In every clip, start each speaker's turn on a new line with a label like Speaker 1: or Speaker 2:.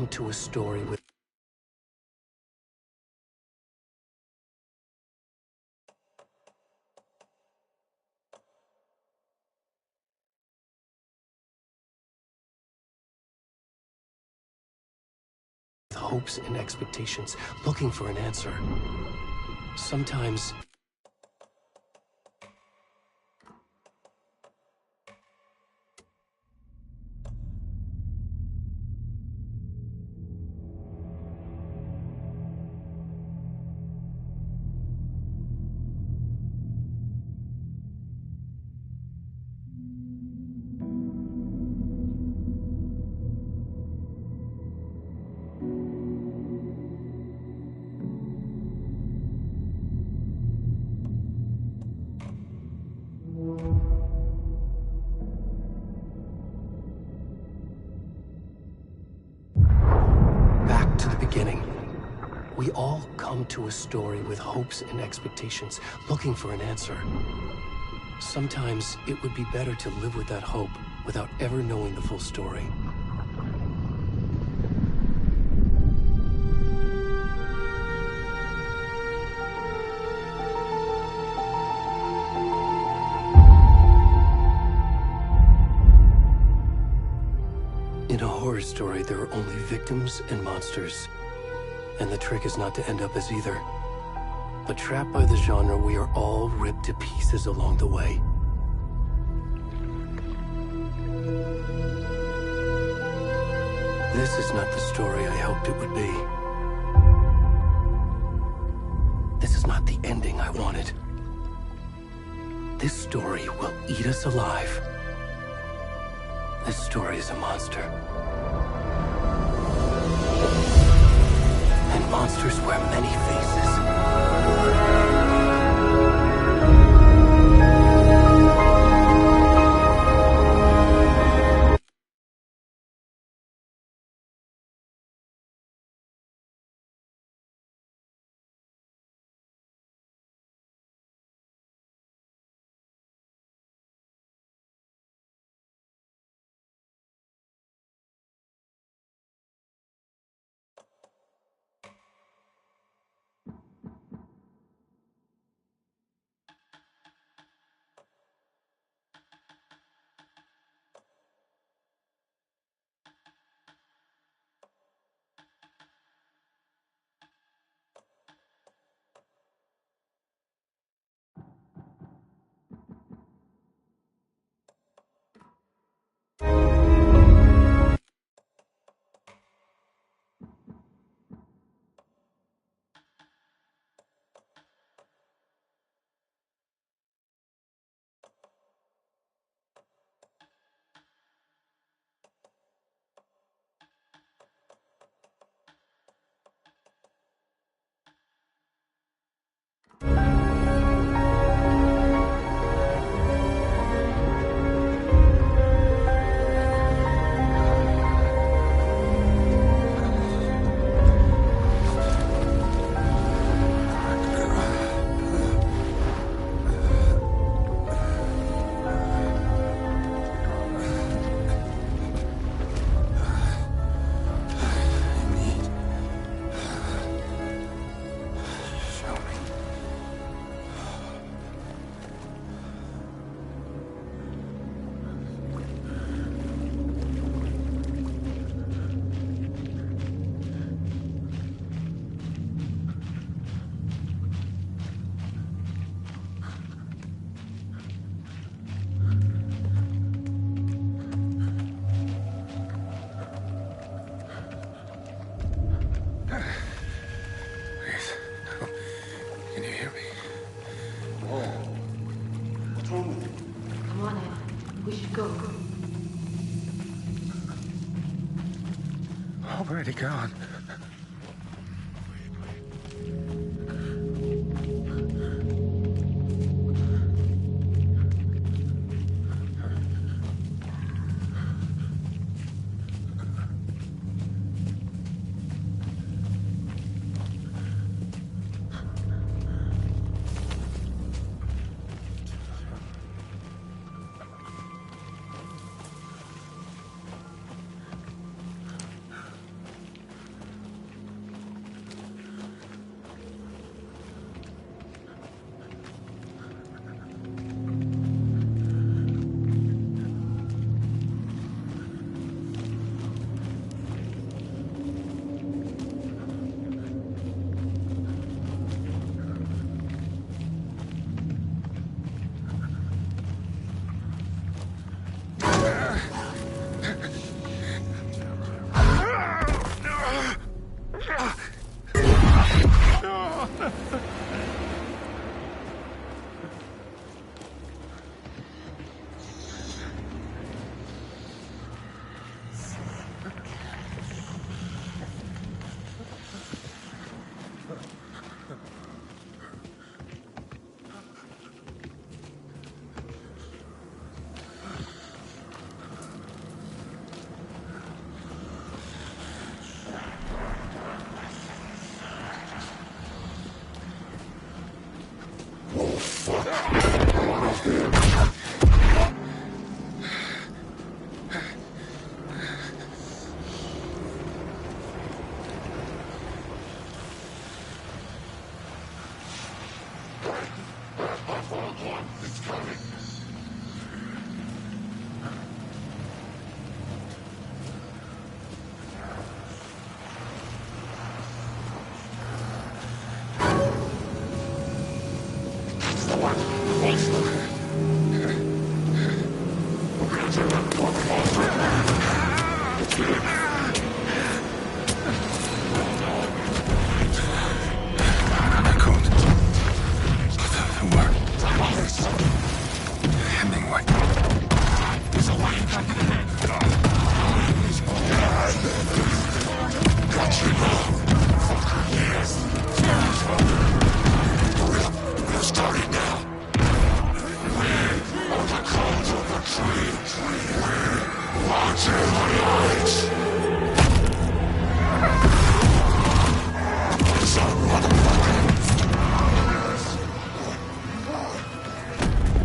Speaker 1: come to a story with hopes and expectations, looking for an answer. Sometimes back to the beginning. We all come to a story with hopes and expectations, looking for an answer. Sometimes it would be better to live with that hope without ever knowing the full story. In a horror story, there are only victims and monsters. And the trick is not to end up as either. But trapped by the genre, we are all ripped to pieces along the way. This is not the story I hoped it would be. This is not the ending I wanted. This story will eat us alive. This story is a monster. And monsters wear many faces.
Speaker 2: Already gone.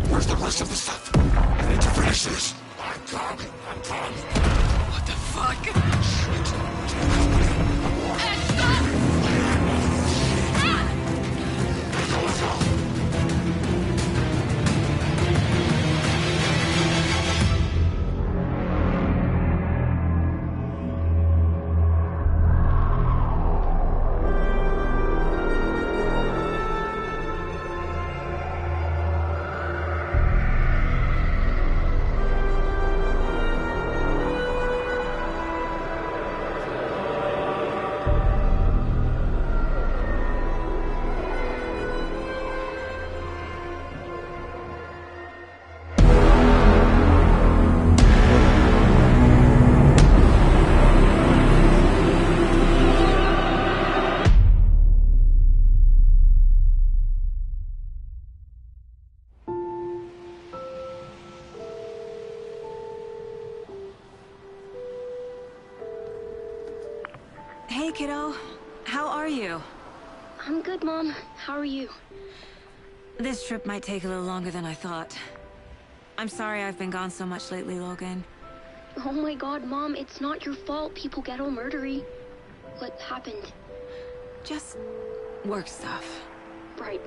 Speaker 2: Where's the rest of the stuff? I need to finish this. I'm done.
Speaker 3: What the fuck?
Speaker 4: Hey, kiddo. How are you?
Speaker 5: I'm good, Mom. How are you?
Speaker 4: This trip might take a little longer than I thought. I'm sorry I've been gone so much lately, Logan.
Speaker 5: Oh my god, Mom, it's not your fault people get all murdery. What happened?
Speaker 4: Just work stuff.
Speaker 5: Right.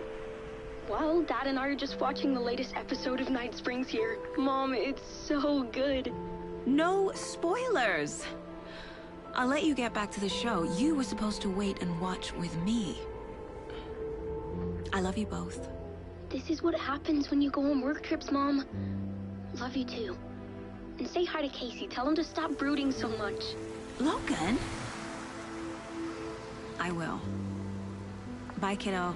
Speaker 5: Well, Dad and I are just watching the latest episode of Night Springs here. Mom, it's so good.
Speaker 4: No spoilers! I'll let you get back to the show. You were supposed to wait and watch with me. I love you both.
Speaker 5: This is what happens when you go on work trips, Mom. Love you too. And say hi to Casey. Tell him to stop brooding so much.
Speaker 4: Logan? I will. Bye, kiddo.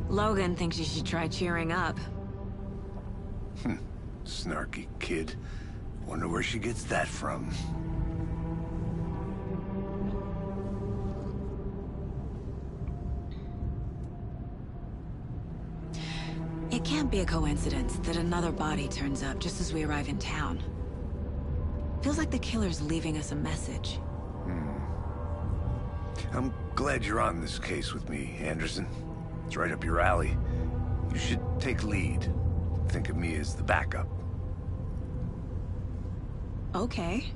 Speaker 4: Logan thinks you should try cheering up.
Speaker 2: Snarky kid. Wonder where she gets that from.
Speaker 4: It can't be a coincidence that another body turns up just as we arrive in town. Feels like the killer's leaving us a message.
Speaker 2: I'm glad you're on this case with me, Anderson. It's right up your alley. You should take lead. Think of me as the backup.
Speaker 4: Okay.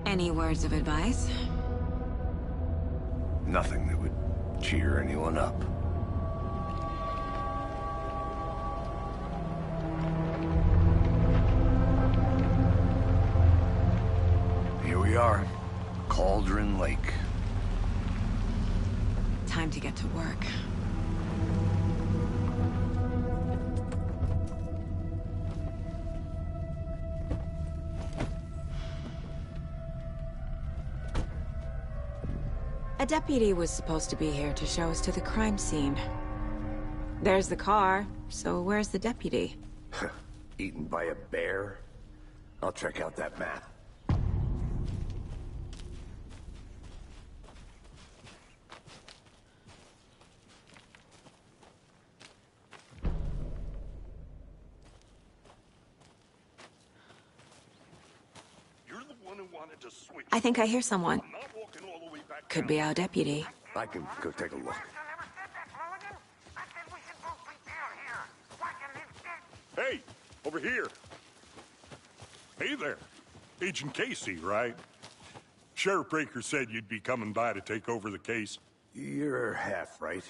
Speaker 4: Any words of advice?
Speaker 2: Nothing that would cheer anyone up. Here we are. Cauldron Lake.
Speaker 4: Time to get to work. A deputy was supposed to be here to show us to the crime scene. There's the car, so where's the deputy?
Speaker 2: Eaten by a bear? I'll check out that map.
Speaker 4: I think I hear someone. Could be our deputy.
Speaker 2: I can go take a look.
Speaker 6: Hey, over here. Hey there. Agent Casey, right? Sheriff Breaker said you'd be coming by to take over the case.
Speaker 2: You're half right.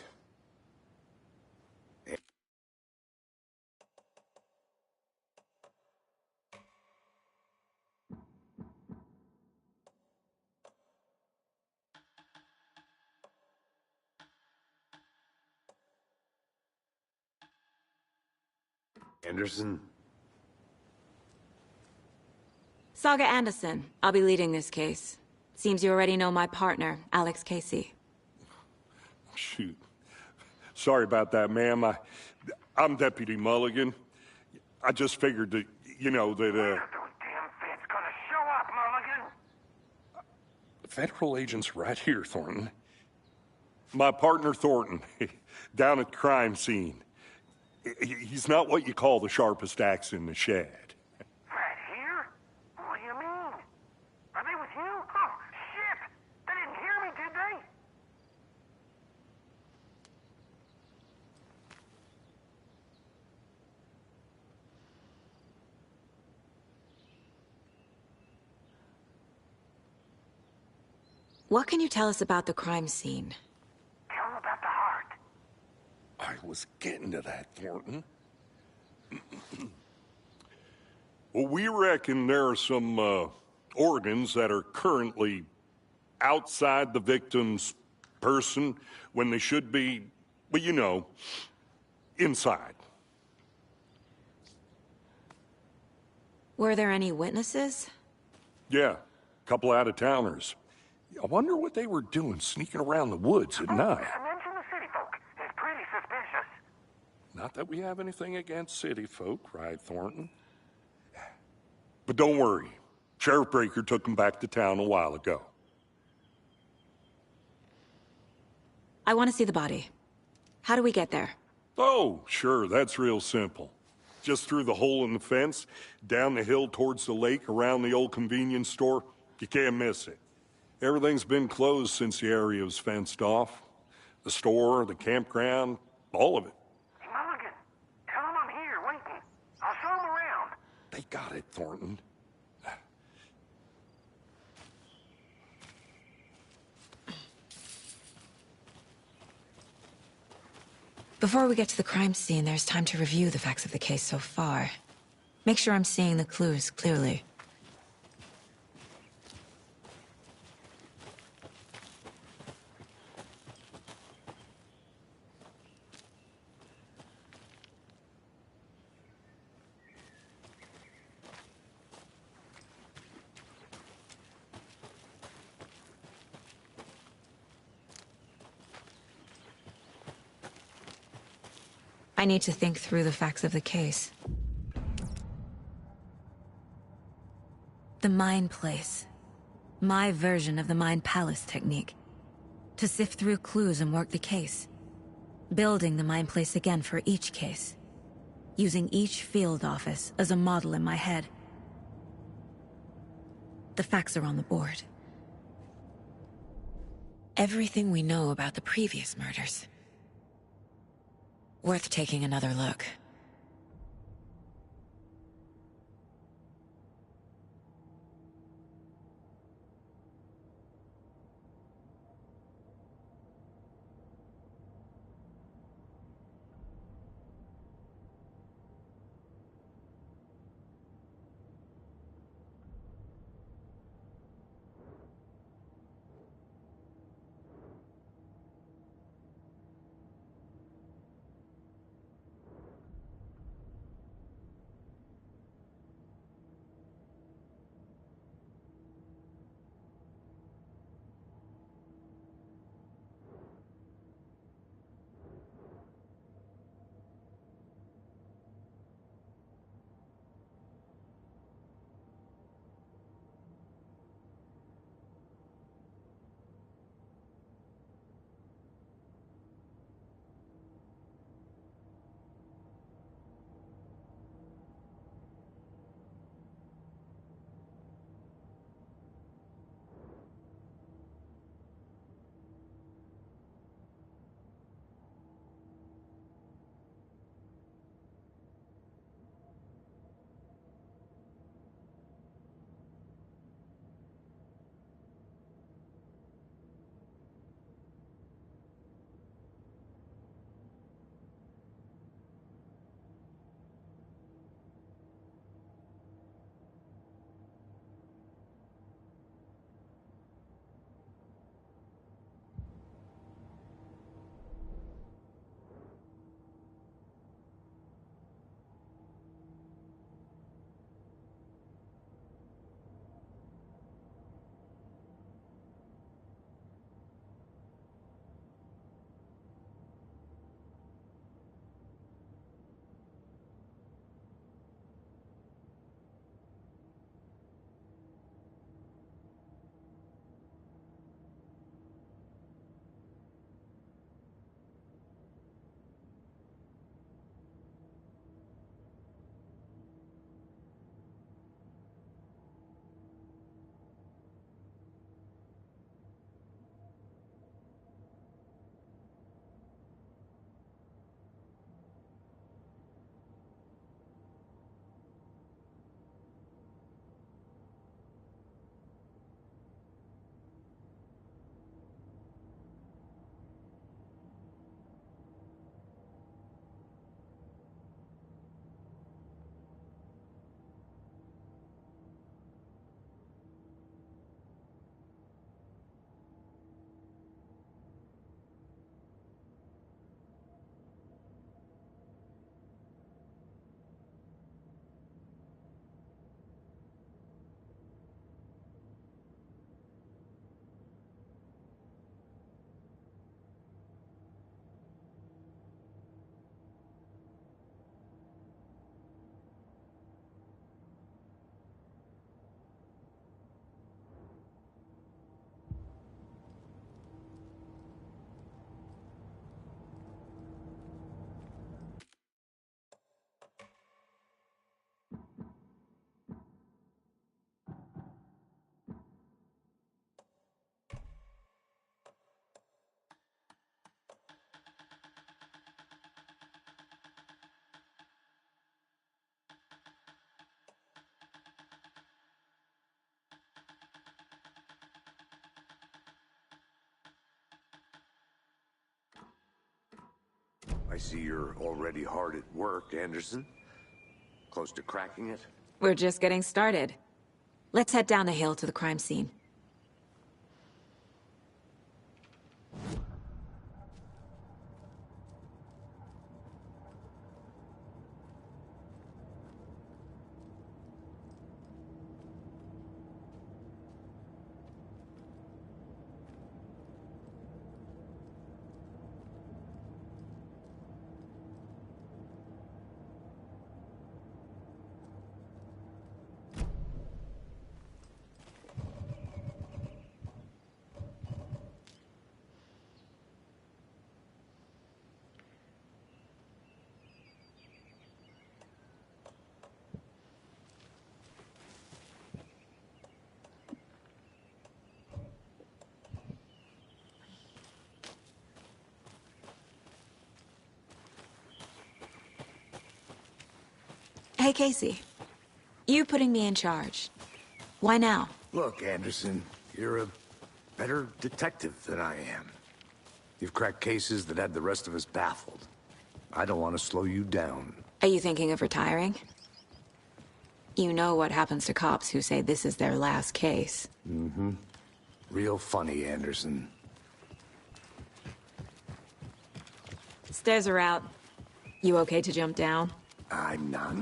Speaker 2: Anderson?
Speaker 4: Saga Anderson. I'll be leading this case. Seems you already know my partner, Alex Casey.
Speaker 6: Shoot. Sorry about that, ma'am. I'm Deputy Mulligan. I just figured that, you know, that,
Speaker 7: Those damn feds gonna show up, Mulligan!
Speaker 6: Federal agent's right here, Thornton. My partner, Thornton, down at the crime scene. He's not what you call the sharpest axe in the shed.
Speaker 7: Right here? What do you mean? Are they with you? Oh, shit! They didn't hear me, did they?
Speaker 4: What can you tell us about the crime scene?
Speaker 7: Tell them about the heart.
Speaker 6: I was getting to that, Thornton. Well, we reckon there are some organs that are currently outside the victim's person when they should be, well, you know, inside.
Speaker 4: Were there any witnesses?
Speaker 6: Yeah, a couple out-of-towners. I wonder what they were doing sneaking around the woods at night.
Speaker 7: Mention the city folk. It's pretty suspicious.
Speaker 6: Not that we have anything against city folk, right, Thornton? But don't worry. Sheriff Breaker took them back to town a while ago.
Speaker 4: I want to see the body. How do we get there?
Speaker 6: Oh, sure, that's real simple. Just through the hole in the fence, down the hill towards the lake, around the old convenience store. You can't miss it. Everything's been closed since the area was fenced off. The store, the campground, all of it.
Speaker 7: Hey, Mulligan, tell them I'm here, waiting. I'll show them around.
Speaker 6: They got it, Thornton.
Speaker 4: Before we get to the crime scene, there's time to review the facts of the case so far. Make sure I'm seeing the clues clearly. I need to think through the facts of the case. The Mind Place. My version of the Mind Palace technique. To sift through clues and work the case. Building the Mind Place again for each case. Using each field office as a model in my head. The facts are on the board. Everything we know about the previous murders. Worth taking another look.
Speaker 2: I see you're already hard at work, Anderson. Close to cracking it?
Speaker 4: We're just getting started. Let's head down the hill to the crime scene. Hey, Casey. You putting me in charge. Why now?
Speaker 2: Look, Anderson, you're a better detective than I am. You've cracked cases that had the rest of us baffled. I don't want to slow you down.
Speaker 4: Are you thinking of retiring? You know what happens to cops who say this is their last case.
Speaker 2: Mm-hmm. Real funny, Anderson.
Speaker 4: Stairs are out. You okay to jump down?
Speaker 2: I'm not.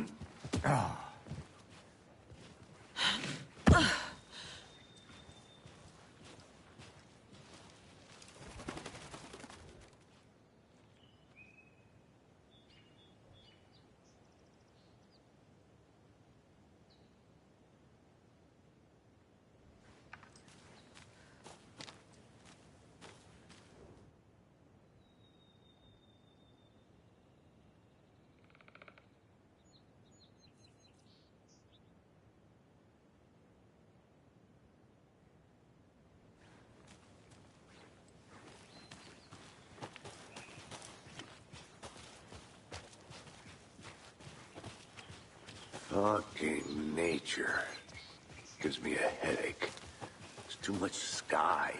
Speaker 2: Fucking nature. Gives me a headache. There's too much sky.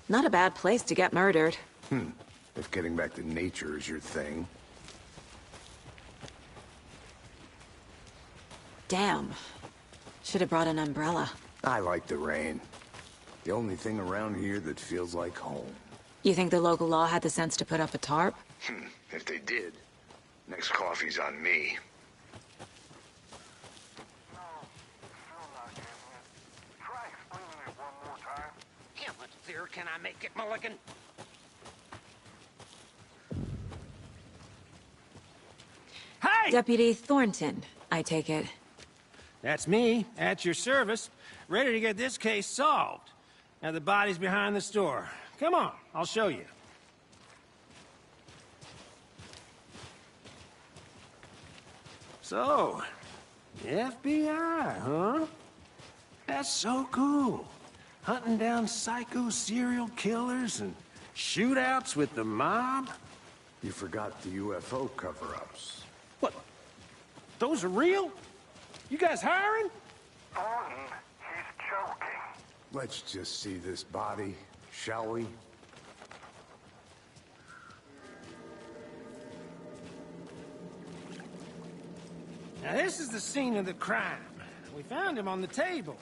Speaker 4: Not a bad place to get murdered.
Speaker 2: If getting back to nature is your thing.
Speaker 4: Damn. Should have brought an umbrella.
Speaker 2: I like the rain. The only thing around here that feels like home.
Speaker 4: You think the local law had the sense to put up a tarp?
Speaker 2: If they did, next coffee's on me.
Speaker 7: No, still not getting it. Try explaining it one more time.
Speaker 3: How much clearer can I make it, Mulligan? Hey!
Speaker 4: Deputy Thornton, I take it.
Speaker 8: That's me, at your service, ready to get this case solved. Now the body's behind the store. Come on, I'll show you. So, the FBI, huh? That's so cool. Hunting down psycho serial killers and shootouts with the mob.
Speaker 2: You forgot the UFO cover-ups.
Speaker 8: What? Those are real? You guys hiring?
Speaker 7: Thornton, he's joking.
Speaker 2: Let's just see this body, shall we?
Speaker 8: Now this is the scene of the crime. We found him on the table.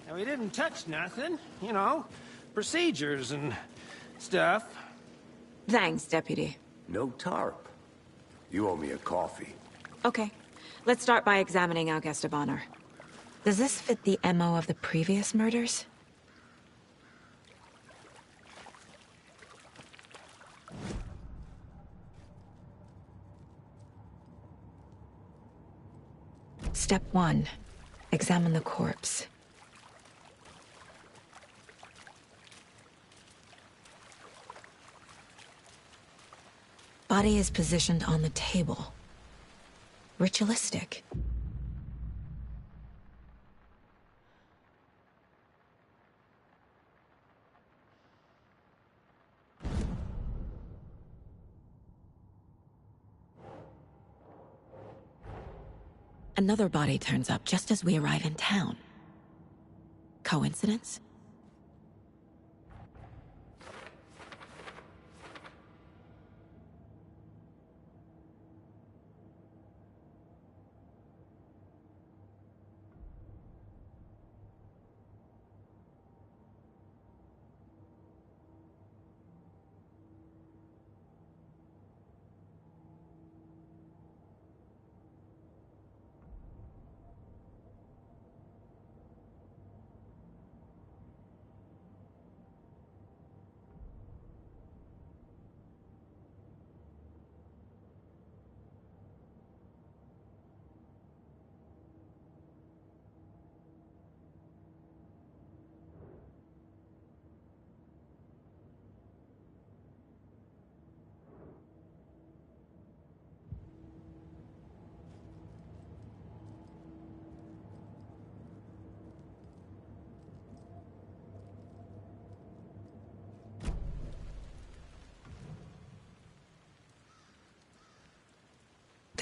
Speaker 8: Now he didn't touch nothing, you know, procedures and stuff.
Speaker 4: Thanks, Deputy.
Speaker 2: No tarp. You owe me a coffee.
Speaker 4: Okay. Let's start by examining our guest of honor. Does this fit the MO of the previous murders? Step 1. Examine the corpse. Body is positioned on the table. Ritualistic. Another body turns up just as we arrive in town. Coincidence?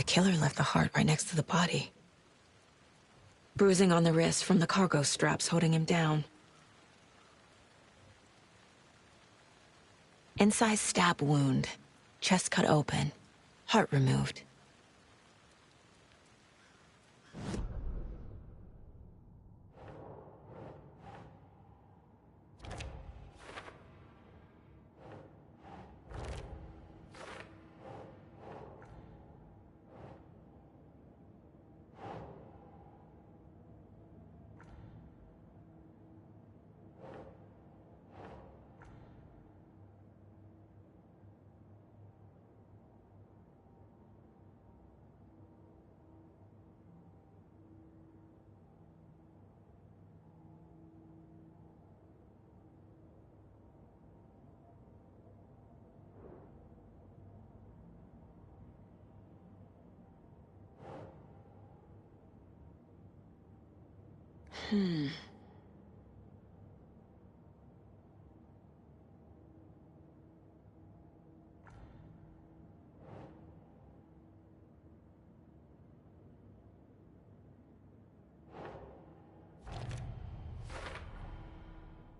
Speaker 4: The killer left the heart right next to the body. Bruising on the wrist from the cargo straps holding him down. Inside stab wound, chest cut open, heart removed.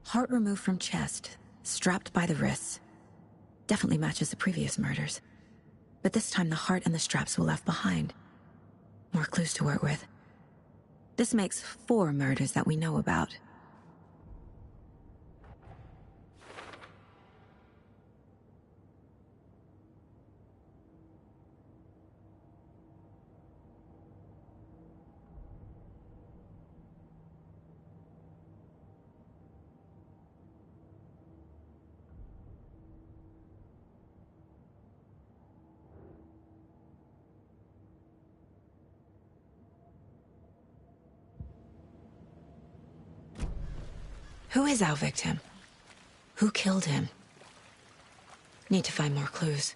Speaker 4: Heart removed from chest, strapped by the wrists. Definitely matches the previous murders. But this time the heart and the straps were left behind. More clues to work with. This makes 4 murders that we know about. Who is our victim? Who killed him? Need to find more clues.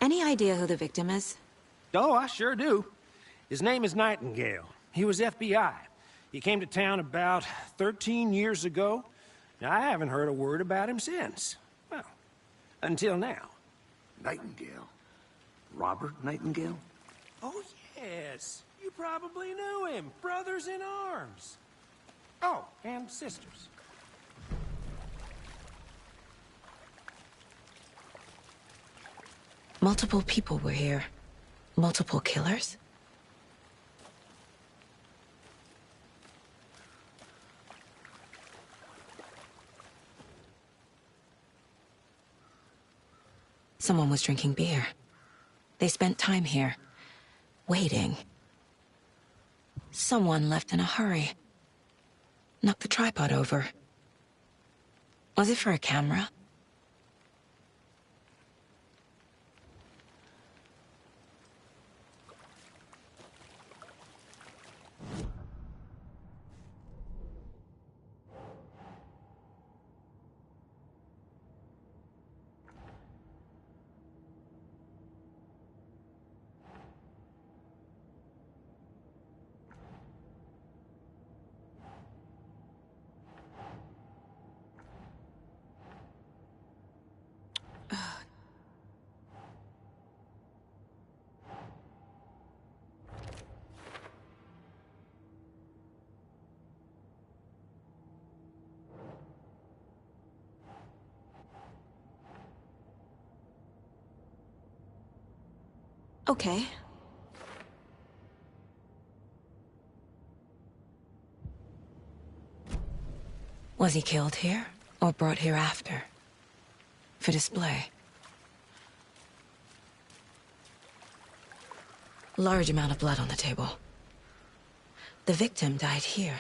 Speaker 4: Any idea who the victim is?
Speaker 8: Oh, I sure do. His name is Nightingale. He was FBI. He came to town about 13 years ago. Now, I haven't heard a word about him since. Well, until now.
Speaker 2: Nightingale? Robert Nightingale?
Speaker 8: Oh, yes. You probably knew him. Brothers in arms. Oh, and sisters.
Speaker 4: Multiple people were here. Multiple killers? Someone was drinking beer. They spent time here, waiting. Someone left in a hurry. Knocked the tripod over. Was it for a camera? Okay. Was he killed here, or brought here after? For display? Large amount of blood on the table. The victim died here.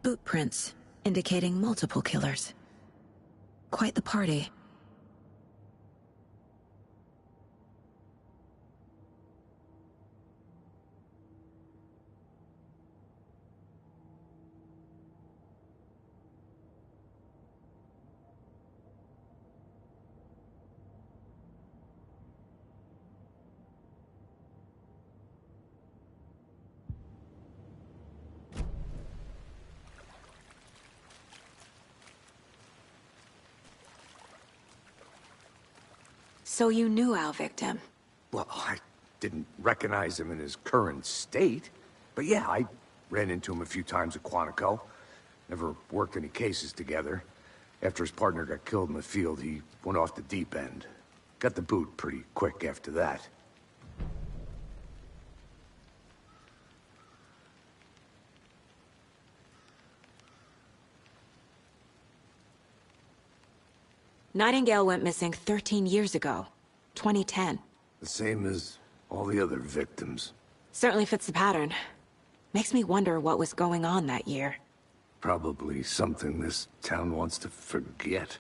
Speaker 4: Boot prints, indicating multiple killers. Quite the party. So you knew our victim?
Speaker 2: Well, I didn't recognize him in his current state. But yeah, I ran into him a few times at Quantico. Never worked any cases together. After his partner got killed in the field, he went off the deep end. Got the boot pretty quick after that.
Speaker 4: Nightingale went missing 13 years ago. 2010.
Speaker 2: The same as all the other victims.
Speaker 4: Certainly fits the pattern. Makes me wonder what was going on that year.
Speaker 2: Probably something this town wants to forget.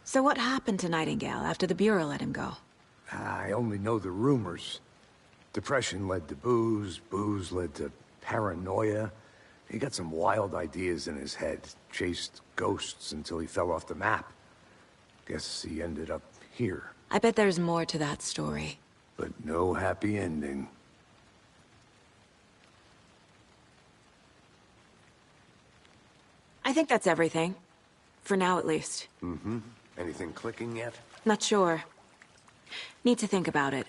Speaker 4: So what happened to Nightingale after the Bureau let him go?
Speaker 2: I only know the rumors. Depression led to booze, booze led to paranoia. He got some wild ideas in his head, chased ghosts until he fell off the map. Guess he ended up here.
Speaker 4: I bet there's more to that story.
Speaker 2: But no happy ending.
Speaker 4: I think that's everything. For now, at least.
Speaker 2: Mm-hmm. Anything clicking yet?
Speaker 4: Not sure. Need to think about it.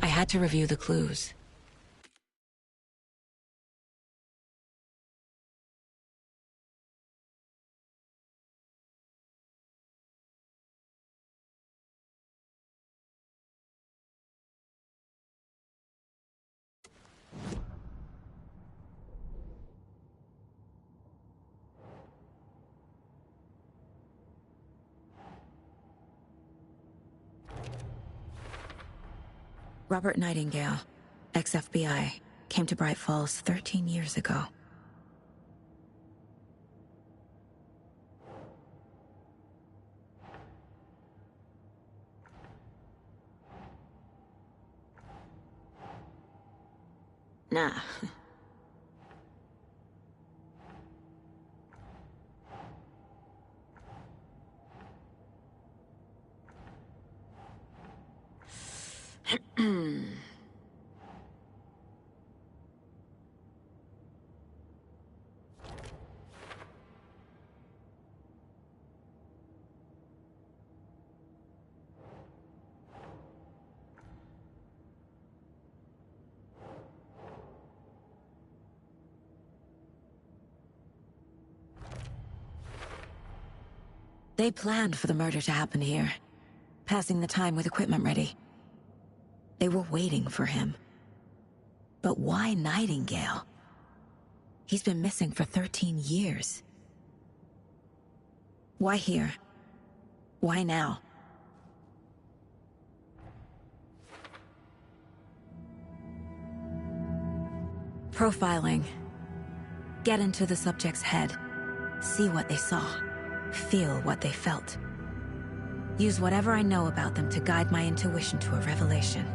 Speaker 4: I had to review the clues. Robert Nightingale, ex-FBI, came to Bright Falls 13 years ago. Nah. They planned for the murder to happen here, passing the time with equipment ready. They were waiting for him. But why Nightingale? He's been missing for 13 years. Why here? Why now? Profiling. Get into the subject's head. See what they saw. Feel what they felt. Use whatever I know about them to guide my intuition to a revelation.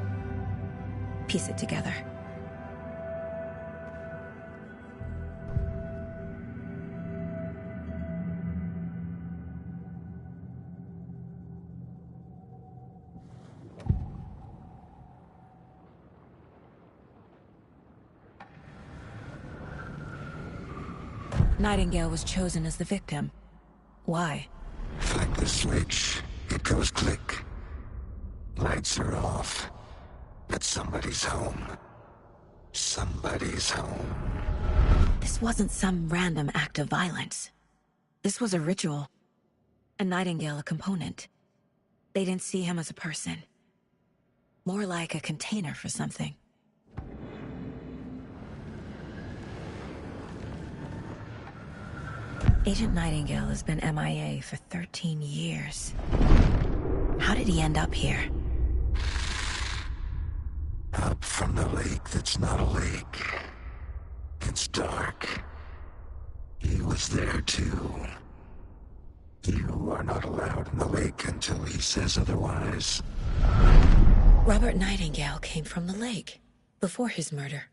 Speaker 4: Piece it together. Nightingale was chosen as the victim. Why?
Speaker 9: Flick the switch. It goes click. Lights are off. But somebody's home. Somebody's home.
Speaker 4: This wasn't some random act of violence. This was a ritual. And Nightingale a component. They didn't see him as a person. More like a container for something. Agent Nightingale has been MIA for 13 years. How did he end up here?
Speaker 9: Up from the lake that's not a lake. It's dark. He was there too. You are not allowed in the lake until he says otherwise.
Speaker 4: Robert Nightingale came from the lake, before his murder.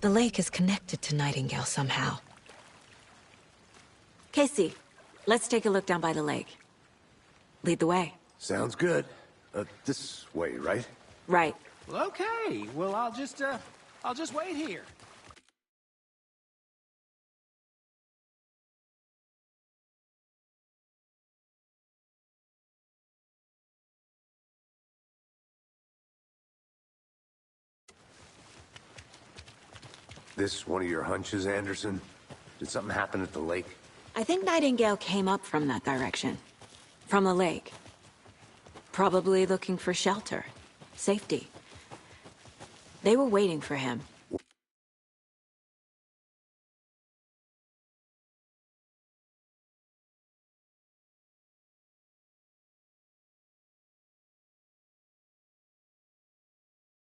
Speaker 4: The lake is connected to Nightingale somehow. Casey, let's take a look down by the lake. Lead the way.
Speaker 2: Sounds good. This way, right?
Speaker 4: Right.
Speaker 8: Well, okay. Well, I'll just wait here.
Speaker 2: This one of your hunches, Anderson? Did something happen at the lake?
Speaker 4: I think Nightingale came up from that direction. From the lake. Probably looking for shelter. Safety. They were waiting for him.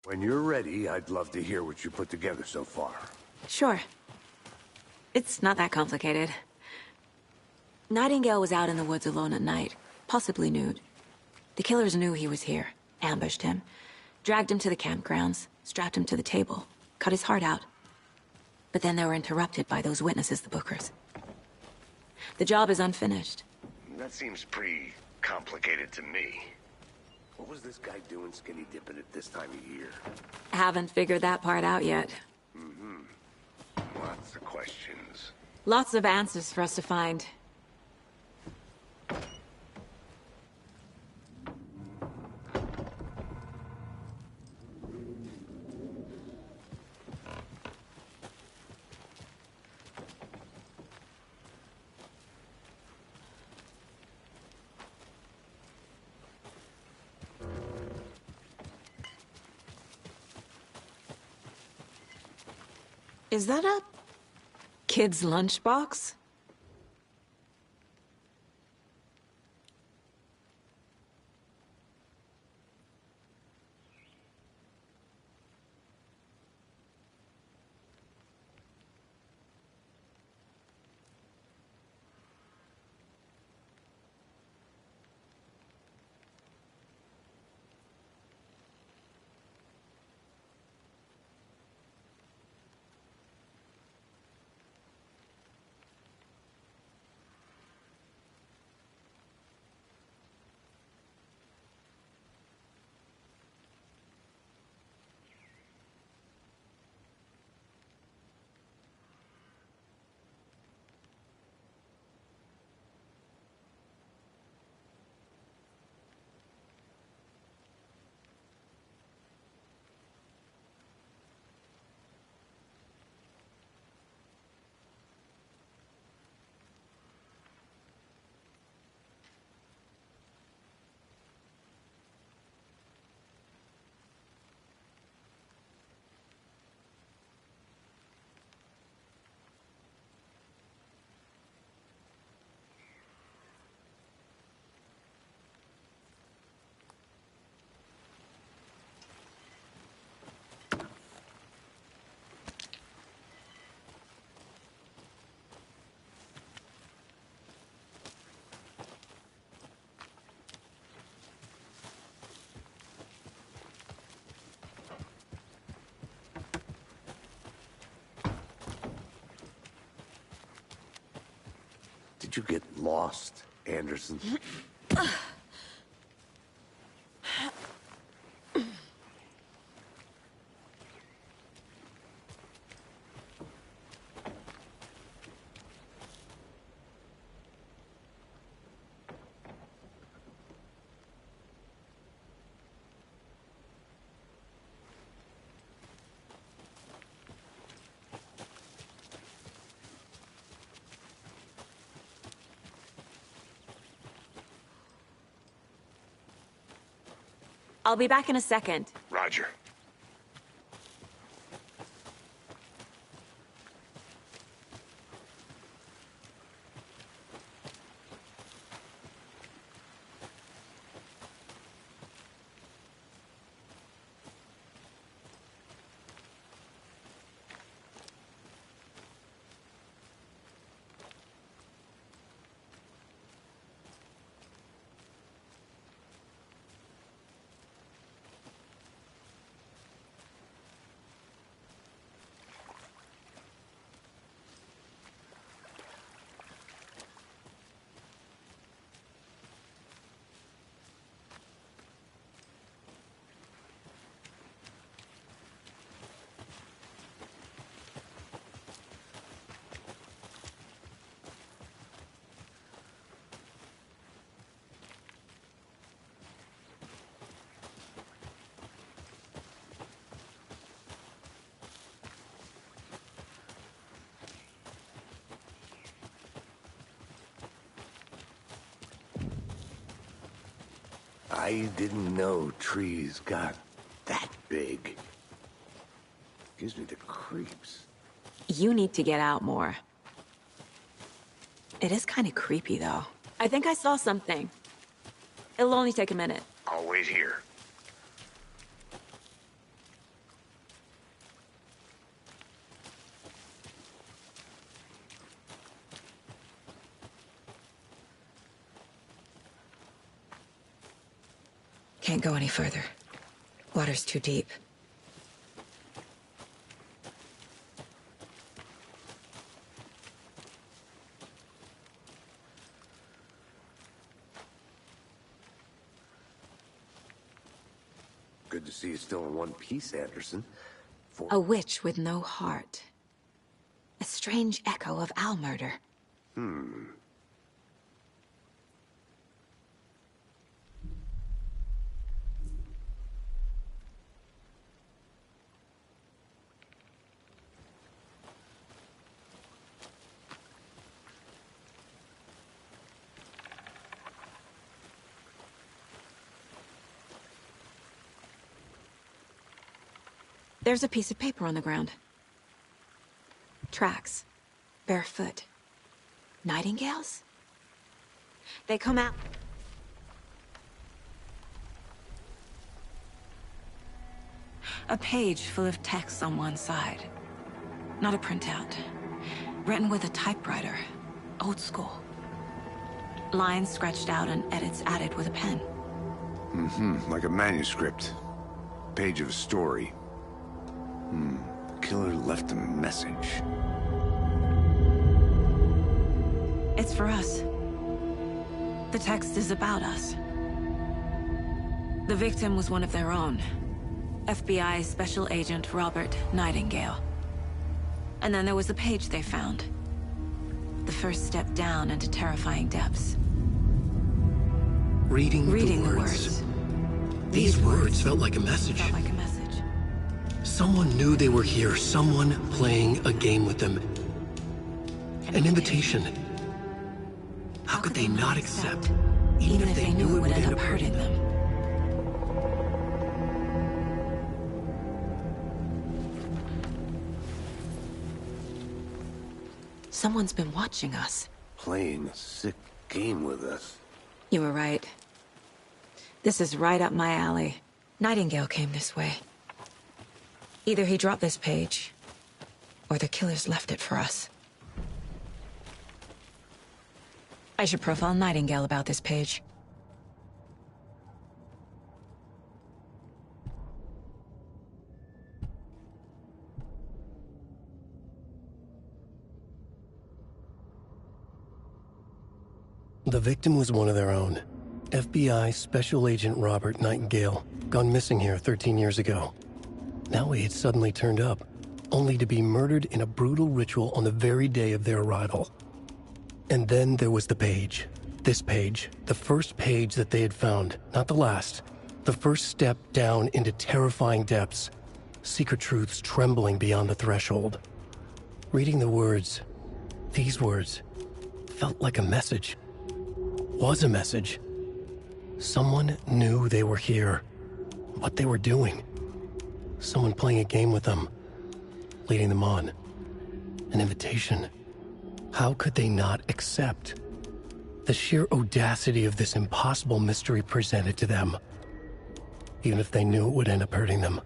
Speaker 2: When you're ready, I'd love to hear what you put together so far.
Speaker 4: Sure. It's not that complicated. Nightingale was out in the woods alone at night, possibly nude. The killers knew he was here, ambushed him, dragged him to the campgrounds, strapped him to the table, cut his heart out. But then they were interrupted by those witnesses, the Bookers. The job is unfinished.
Speaker 9: That seems pretty complicated to me.
Speaker 2: What was this guy doing skinny dipping at this time of year?
Speaker 4: Haven't figured that part out yet.
Speaker 9: Lots of questions.
Speaker 4: Lots of answers for us to find. Is that a kid's lunchbox?
Speaker 2: Did you get lost, Anderson?
Speaker 4: I'll be back in a second.
Speaker 9: Roger.
Speaker 2: I didn't know trees got that big. Gives me the creeps.
Speaker 4: You need to get out more. It is kind of creepy, though. I think I saw something. It'll only take a minute.
Speaker 9: I'll wait here.
Speaker 4: Can't go any further. Water's too deep.
Speaker 2: Good to see you still in one piece, Anderson.
Speaker 4: A witch with no heart. A strange echo of owl murder. There's a piece of paper on the ground. Tracks. Barefoot. Nightingales? They come out. A page full of text on one side. Not a printout. Written with a typewriter. Old school. Lines scratched out and edits added with a pen.
Speaker 2: Like a manuscript. Page of a story. The killer left a message.
Speaker 4: It's for us. The text is about us. The victim was one of their own. FBI Special Agent Robert Nightingale. And then there was the page they found. The first step down into terrifying depths.
Speaker 1: Reading the words. These words felt like a message. Someone knew they were here, someone playing a game with them. An invitation. How could they not accept, even if they knew it would end up hurting them?
Speaker 4: Someone's been watching us.
Speaker 2: Playing a sick game with us.
Speaker 4: You were right. This is right up my alley. Nightingale came this way. Either he dropped this page, or the killers left it for us. I should profile Nightingale about this page.
Speaker 1: The victim was one of their own. FBI Special Agent Robert Nightingale, gone missing here 13 years ago. Now he had suddenly turned up, only to be murdered in a brutal ritual on the very day of their arrival. And then there was the page. This page, the first page that they had found, not the last. The first step down into terrifying depths. Secret truths trembling beyond the threshold. Reading the words, these words, felt like a message. Was a message. Someone knew they were here. What they were doing. Someone playing a game with them. Leading them on. An invitation. How could they not accept? The sheer audacity of this impossible mystery presented to them. Even if they knew it would end up hurting them.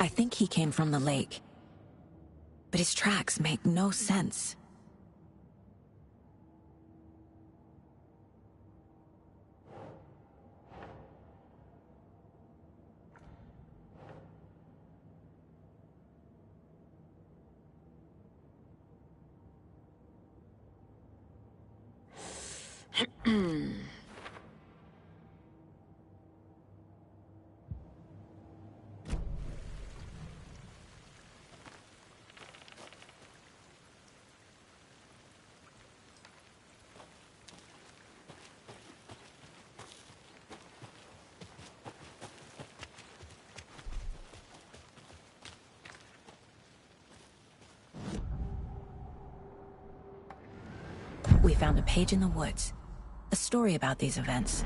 Speaker 4: I think he came from the lake. But his tracks make no sense. We found a page in the woods. A story about these events.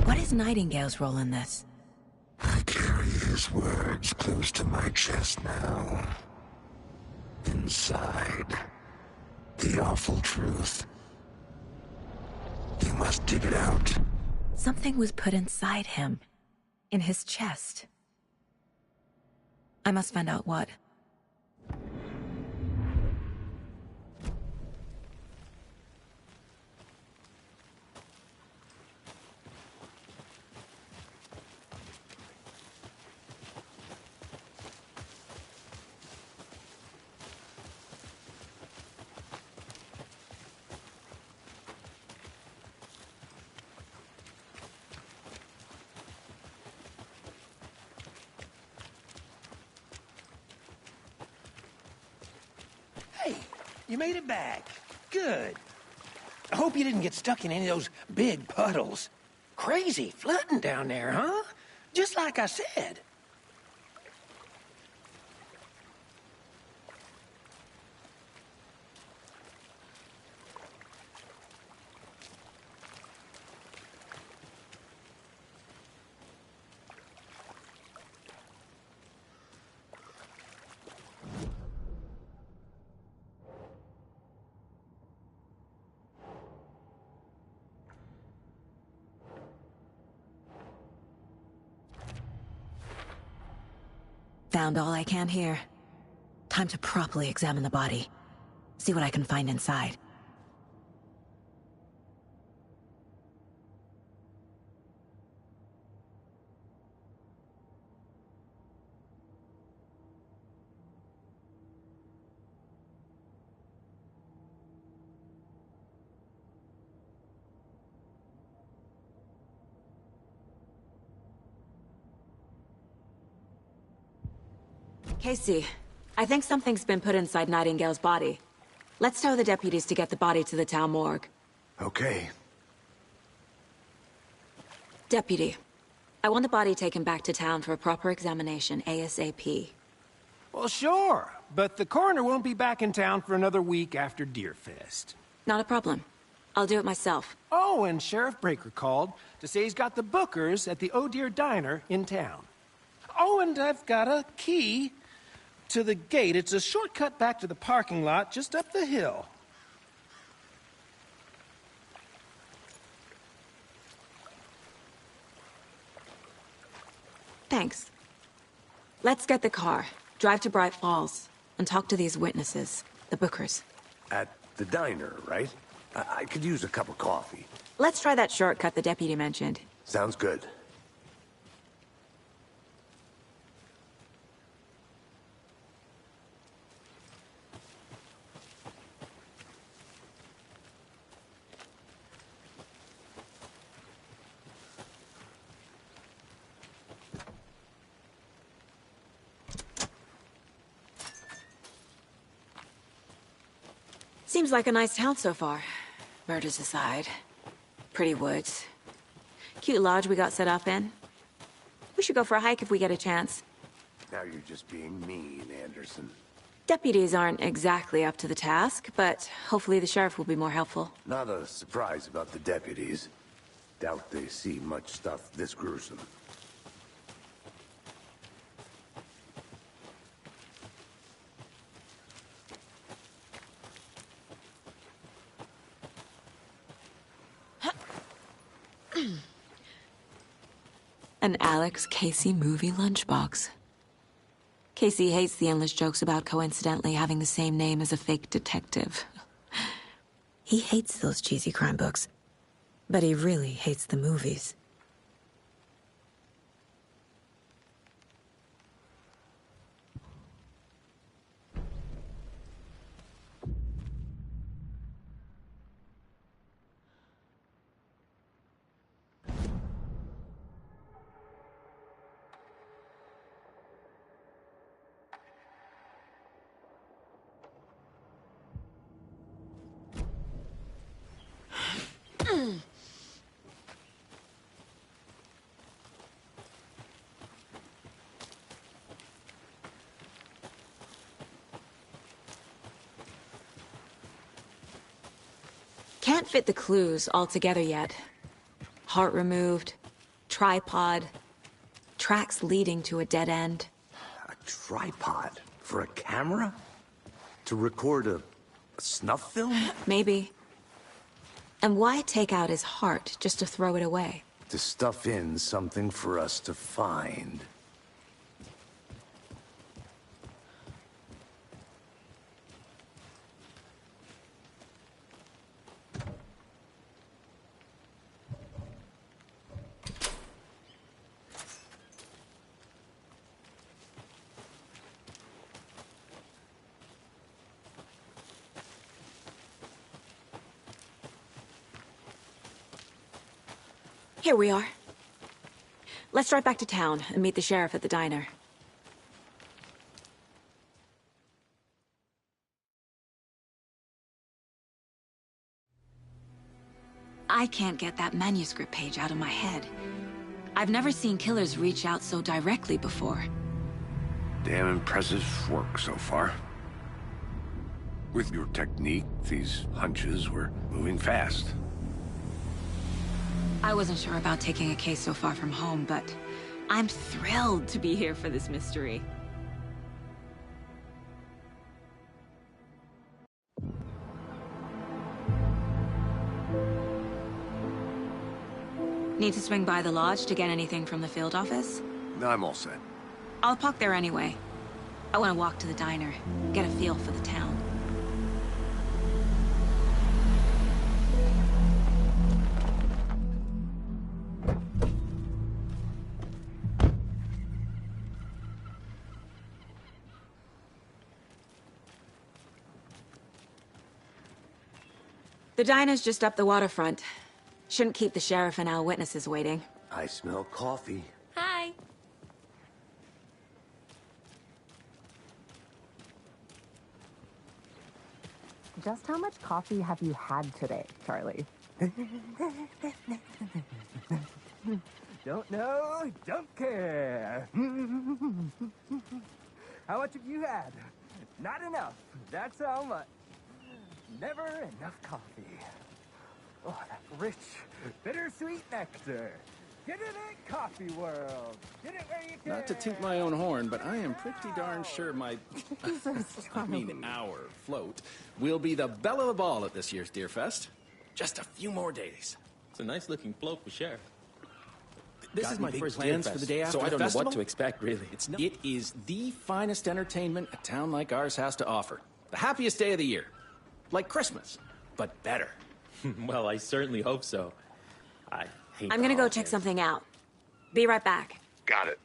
Speaker 4: What is Nightingale's role in this?
Speaker 9: I carry his words close to my chest now. Inside, the awful truth. You must dig it out.
Speaker 4: Something was put inside him. In his chest. I must find out what.
Speaker 8: Hey, you made it back. Good. I hope you didn't get stuck in any of those big puddles. Crazy flooding down there, huh? Just like I said.
Speaker 4: Found all I can here. Time to properly examine the body. See what I can find inside. Casey, I think something's been put inside Nightingale's body. Let's tell the deputies to get the body to the town morgue.
Speaker 2: Okay.
Speaker 4: Deputy, I want the body taken back to town for a proper examination, ASAP.
Speaker 8: Well, sure, but the coroner won't be back in town for another week after Deerfest.
Speaker 4: Not a problem. I'll do it myself.
Speaker 8: Oh, and Sheriff Breaker called to say he's got the Bookers at the Oh Deer Diner in town. Oh, and I've got a key to the gate. It's a shortcut back to the parking lot just up the hill.
Speaker 4: Thanks. Let's get the car, drive to Bright Falls, and talk to these witnesses, the Bookers.
Speaker 2: At the diner, right? I could use a cup of coffee.
Speaker 4: Let's try that shortcut the deputy mentioned.
Speaker 2: Sounds good.
Speaker 4: Seems like a nice town so far. Murders aside. Pretty woods. Cute lodge we got set up in. We should go for a hike if we get a chance.
Speaker 2: Now you're just being mean, Anderson.
Speaker 4: Deputies aren't exactly up to the task, but hopefully the sheriff will be more helpful.
Speaker 2: Not a surprise about the deputies. Doubt they see much stuff this gruesome.
Speaker 4: An Alex Casey movie lunchbox. Casey hates the endless jokes about coincidentally having the same name as a fake detective. He hates those cheesy crime books, but he really hates the movies. Can't fit the clues all together yet. Heart removed, tripod, tracks leading to a dead end.
Speaker 2: A tripod? For a camera? To record a snuff film?
Speaker 4: Maybe. And why take out his heart just to throw it away?
Speaker 2: To stuff in something for us to find.
Speaker 4: Here we are. Let's drive back to town and meet the sheriff at the diner. I can't get that manuscript page out of my head. I've never seen killers reach out so directly before.
Speaker 2: Damn impressive work so far. With your technique, these hunches were moving fast.
Speaker 4: I wasn't sure about taking a case so far from home, but I'm thrilled to be here for this mystery. Need to swing by the lodge to get anything from the field office?
Speaker 2: I'm all set.
Speaker 4: I'll park there anyway. I want to walk to the diner, get a feel for the town. The diner's just up the waterfront. Shouldn't keep the sheriff and our witnesses waiting.
Speaker 2: I smell coffee.
Speaker 4: Hi.
Speaker 10: Just how much coffee have you had today, Charlie? Don't know, don't care. How much have you had? Not enough. That's how much. Never enough coffee. Oh, that rich, bittersweet nectar. Get it in Coffee World. Get it where you can.
Speaker 11: Not to toot my own horn, but I am pretty darn sure my... our float will be the belle of the ball at this year's Deer Fest. Just a few more days.
Speaker 12: It's a nice-looking float for Sheriff.
Speaker 11: This is my first plans for the day after the festival.
Speaker 12: So I don't know what to expect, really.
Speaker 11: It is the finest entertainment a town like ours has to offer. The happiest day of the year. Like Christmas, but better.
Speaker 12: Well, I certainly hope so. I hate
Speaker 4: I'm gonna go check something out. Be right back.
Speaker 2: Got it.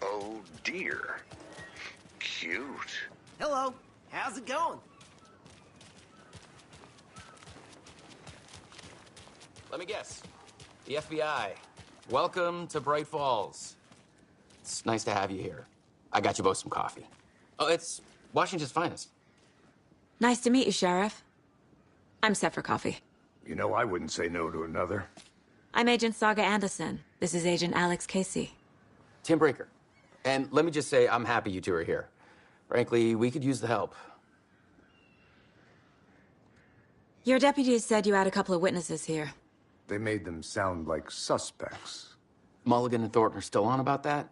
Speaker 2: Oh dear. Cute.
Speaker 13: Hello. How's it going?
Speaker 14: Let me guess. The FBI. Welcome to Bright Falls. It's nice to have you here. I got you both some coffee. Oh, it's Washington's finest.
Speaker 4: Nice to meet you, Sheriff. I'm set for coffee.
Speaker 2: You know, I wouldn't say no to another.
Speaker 4: I'm Agent Saga Anderson. This is Agent Alex Casey.
Speaker 14: Tim Breaker. And let me just say, I'm happy you two are here. Frankly, we could use the help.
Speaker 4: Your deputies said you had a couple of witnesses here.
Speaker 2: They made them sound like suspects.
Speaker 14: Mulligan and Thornton are still on about that?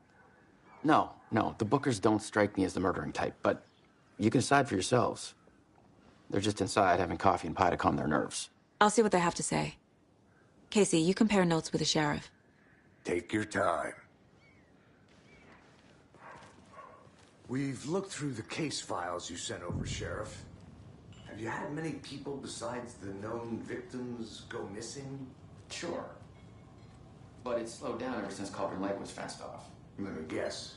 Speaker 14: No, the Bookers don't strike me as the murdering type, but you can decide for yourselves. They're just inside having coffee and pie to calm their nerves.
Speaker 4: I'll see what they have to say. Casey, you compare notes with the sheriff.
Speaker 2: Take your time. We've looked through the case files you sent over, Sheriff. Have you had many people besides the known victims go missing?
Speaker 14: Sure. But it's slowed down ever since Cauldron Lake was fenced off.
Speaker 2: Let me guess.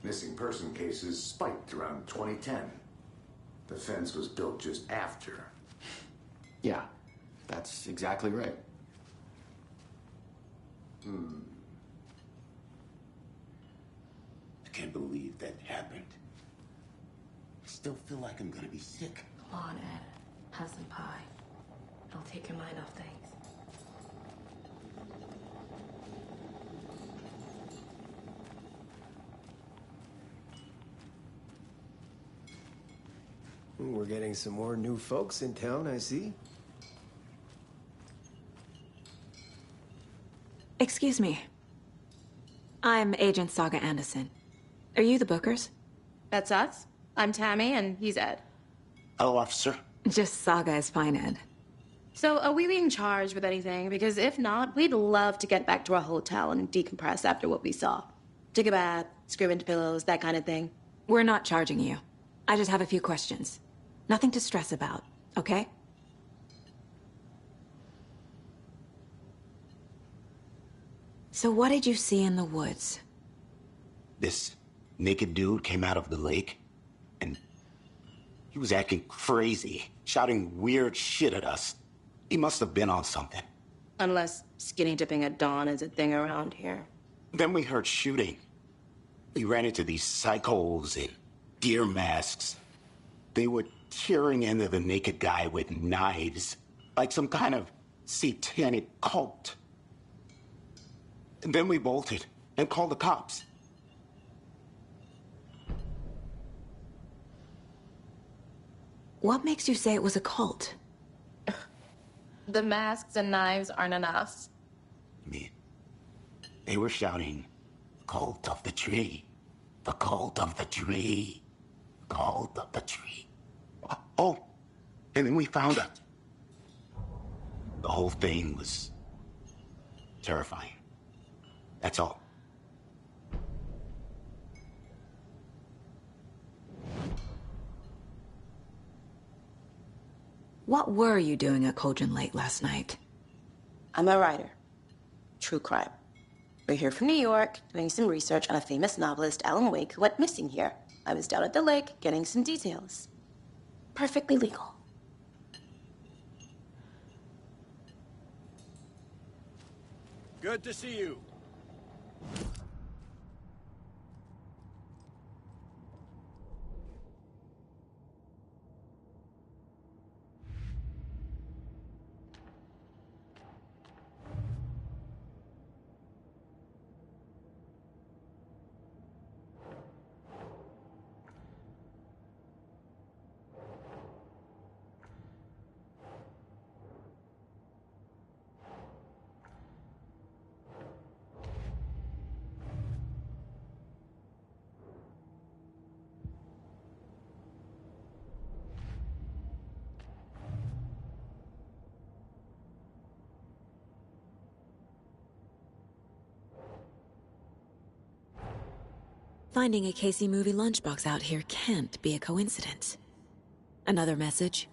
Speaker 2: Missing person cases spiked around 2010. The fence was built just after.
Speaker 14: Yeah, that's exactly right.
Speaker 9: I can't believe that happened. I still feel like I'm gonna be sick.
Speaker 15: Come on, Ed. Have some pie. It'll take your mind off things.
Speaker 16: We're getting some more new folks in town, I see.
Speaker 4: Excuse me. I'm Agent Saga Anderson. Are you the Bookers?
Speaker 17: That's us. I'm Tammy, and he's Ed.
Speaker 18: Hello, officer.
Speaker 4: Just Saga is fine, Ed.
Speaker 17: So, are we being charged with anything? Because if not, we'd love to get back to our hotel and decompress after what we saw. Take a bath, scream into pillows, that kind of thing.
Speaker 4: We're not charging you. I just have a few questions. Nothing to stress about, okay? So what did you see in the woods?
Speaker 18: This naked dude came out of the lake, and he was acting crazy, shouting weird shit at us. He must have been on something.
Speaker 17: Unless skinny dipping at dawn is a thing around here.
Speaker 18: Then we heard shooting. We ran into these psychos in deer masks. They were tearing into the naked guy with knives, like some kind of satanic cult. And then we bolted and called the cops.
Speaker 4: What makes you say it was a cult?
Speaker 17: The masks and knives aren't enough.
Speaker 18: I mean, they were shouting, "Cult of the tree, the cult of the tree, cult of the tree." Oh, and then we found out. The whole thing was terrifying. That's all.
Speaker 4: What were you doing at Cauldron Lake last night?
Speaker 17: I'm a writer. True crime. We're here from New York, doing some research on a famous novelist, Alan Wake, who went missing here. I was down at the lake, getting some details. Perfectly legal.
Speaker 8: Good to see you.
Speaker 4: Finding a Casey movie lunchbox out here can't be a coincidence. Another message?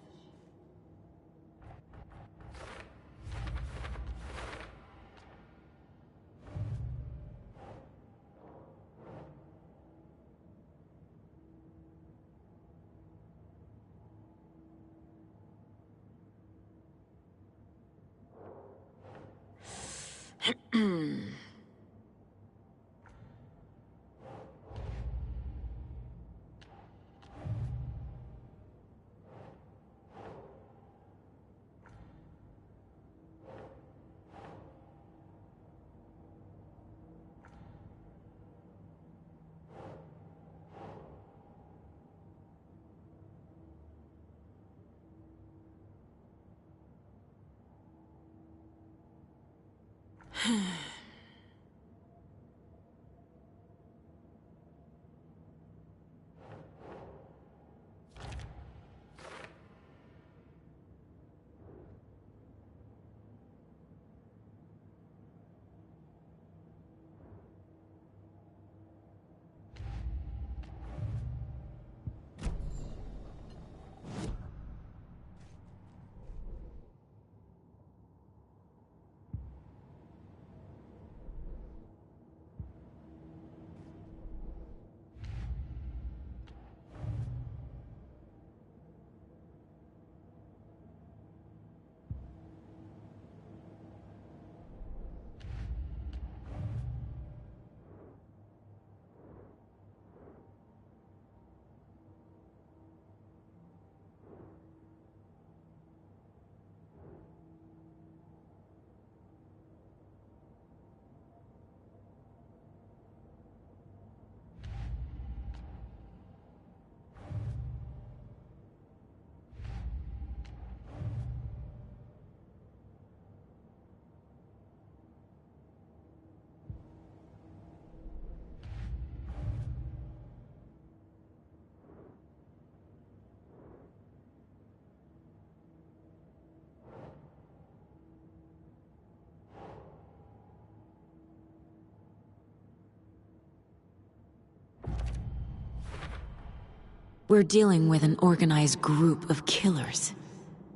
Speaker 4: We're dealing with an organized group of killers,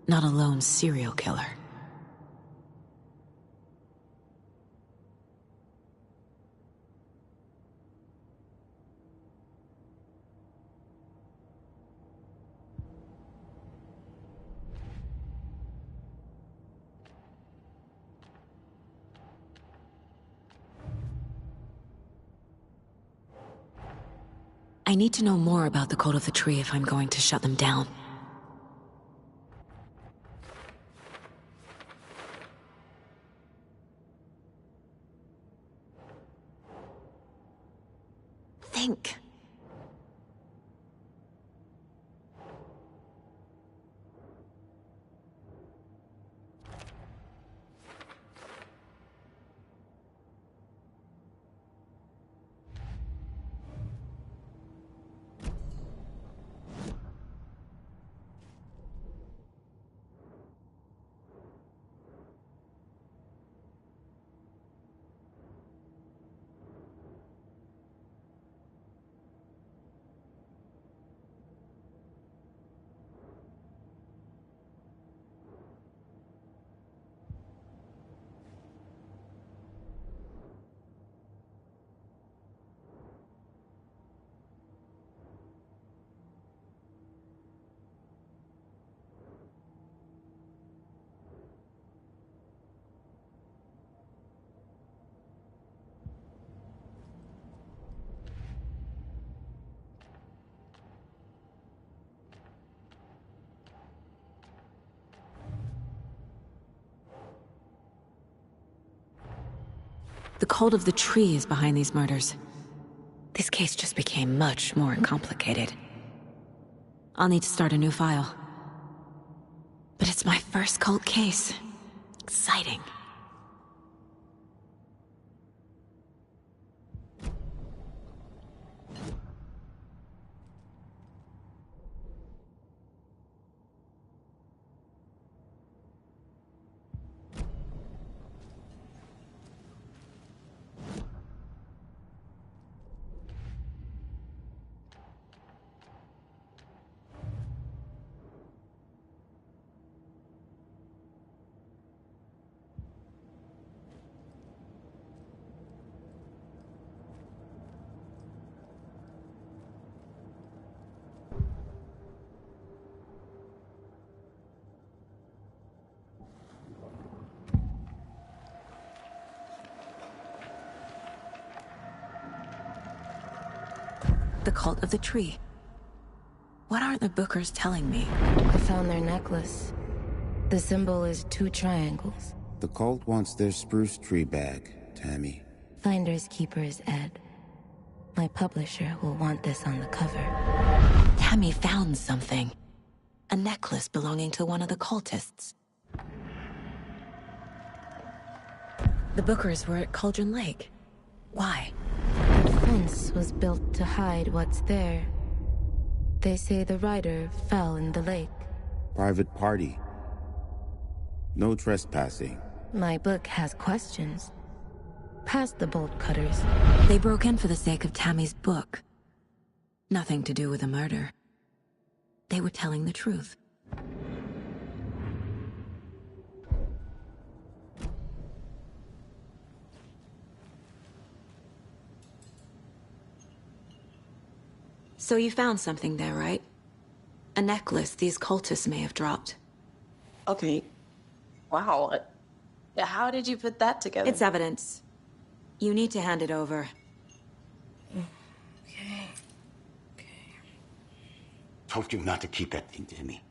Speaker 4: not a lone serial killer. I need to know more about the Cult of the Tree if I'm going to shut them down. Think. The Cult of the Tree is behind these murders. This case just became much more complicated. I'll need to start a new file. But it's my first cult case. Exciting. The Cult of the Tree. What aren't the Bookers telling me?
Speaker 15: I found their necklace. The symbol is 2 triangles.
Speaker 19: The cult wants their spruce tree back, Tammy.
Speaker 15: Finders keepers, Ed. My publisher will want this on the cover.
Speaker 4: Tammy found something. A necklace belonging to one of the cultists. The Bookers were at Cauldron Lake. Why?
Speaker 15: The fence was built to hide what's there. They say the rider fell in the lake.
Speaker 19: Private party. No trespassing.
Speaker 15: My book has questions. Past the bolt cutters.
Speaker 4: They broke in for the sake of Tammy's book. Nothing to do with a murder. They were telling the truth. So you found something there, right? A necklace these cultists may have dropped.
Speaker 17: Okay. Wow. How did you put that together?
Speaker 4: It's evidence. You need to hand it over.
Speaker 15: Okay.
Speaker 18: Told you not to keep that thing to me.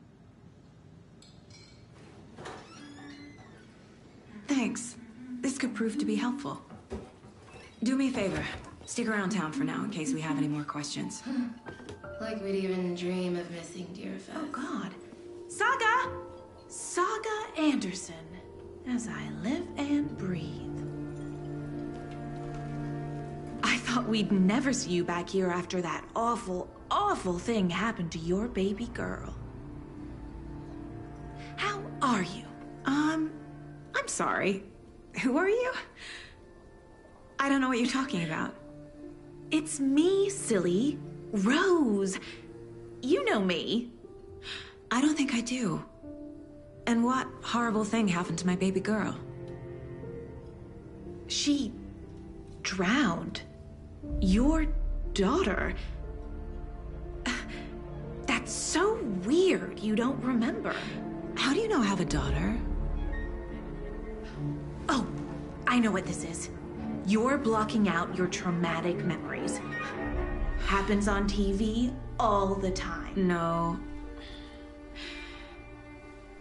Speaker 4: Thanks. This could prove to be helpful. Do me a favor. Stick around town for now in case we have any more questions.
Speaker 15: Like we'd even dream of missing Deerfest.
Speaker 20: Oh, God. Saga Anderson. As I live and breathe. I thought we'd never see you back here after that awful, awful thing happened to your baby girl. How are you? I'm sorry. Who are you? I don't know what you're talking about. It's me, silly. Rose. You know me.
Speaker 4: I don't think I do. And what horrible thing happened to my baby girl?
Speaker 20: She drowned. Your daughter. That's so weird you don't remember.
Speaker 4: How do you know I have a daughter?
Speaker 20: Oh, I know what this is. You're blocking out your traumatic memories. Happens on TV all the time.
Speaker 4: No.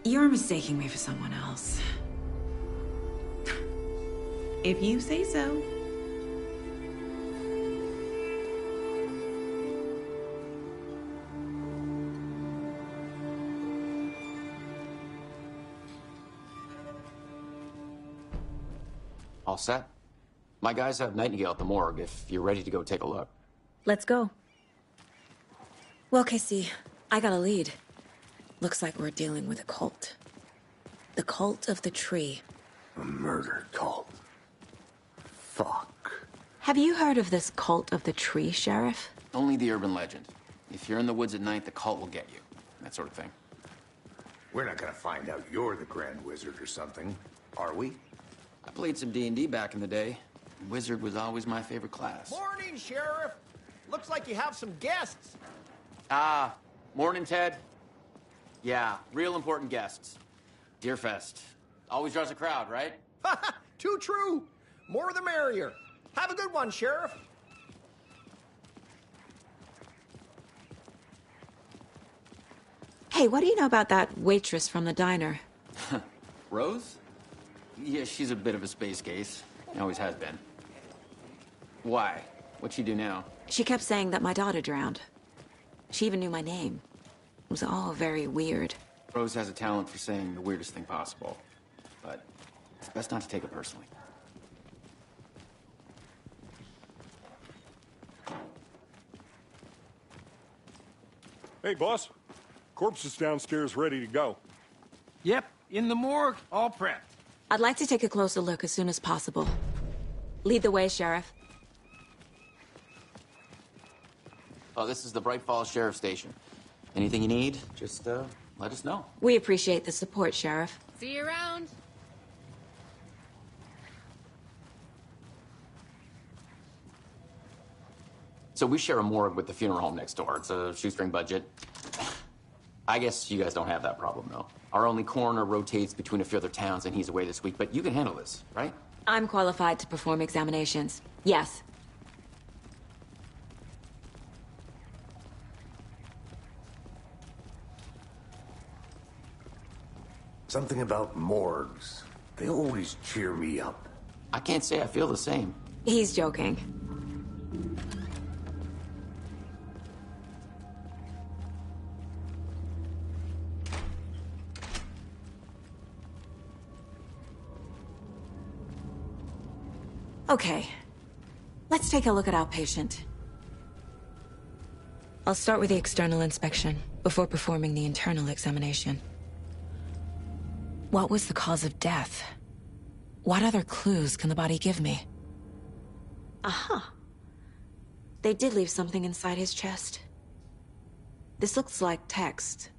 Speaker 4: You're mistaking me for someone else.
Speaker 20: If you say so.
Speaker 14: All set? My guys have Nightingale at the morgue if you're ready to go take a look.
Speaker 4: Let's go. Well, Casey, I got a lead. Looks like we're dealing with a cult. The cult of the tree.
Speaker 2: A murder cult. Fuck.
Speaker 4: Have you heard of this cult of the tree, Sheriff?
Speaker 14: Only the urban legend. If you're in the woods at night, the cult will get you. That sort of thing.
Speaker 2: We're not gonna find out you're the Grand Wizard or something, are we?
Speaker 14: I played some D&D back in the day. Wizard was always my favorite class.
Speaker 21: Morning, Sheriff. Looks like you have some guests.
Speaker 14: Ah, morning, Ted. Yeah, real important guests. Deerfest. Always draws a crowd, right?
Speaker 21: Too true. More the merrier. Have a good one, Sheriff.
Speaker 4: Hey, what do you know about that waitress from the diner?
Speaker 14: Rose? Yeah, she's a bit of a space case. Always has been. Why? What'd she do now?
Speaker 4: She kept saying that my daughter drowned. She even knew my name. It was all very weird.
Speaker 14: Rose has a talent for saying the weirdest thing possible. But it's best not to take it personally.
Speaker 6: Hey, boss. Corpse is downstairs ready to go.
Speaker 8: Yep, in the morgue, all prepped.
Speaker 4: I'd like to take a closer look as soon as possible. Lead the way, Sheriff.
Speaker 14: Oh, this is the Bright Falls Sheriff Station. Anything you need, just let us know.
Speaker 4: We appreciate the support, Sheriff.
Speaker 22: See you around.
Speaker 14: So we share a morgue with the funeral home next door. It's a shoestring budget. I guess you guys don't have that problem, though. Our only coroner rotates between a few other towns, and he's away this week, but you can handle this, right?
Speaker 4: I'm qualified to perform examinations. Yes.
Speaker 2: Something about morgues. They always cheer me up.
Speaker 14: I can't say I feel the same.
Speaker 4: He's joking. Okay, let's take a look at our patient. I'll start with the external inspection before performing the internal examination. What was the cause of death? What other clues can the body give me? Aha. They did leave something inside his chest. This looks like text.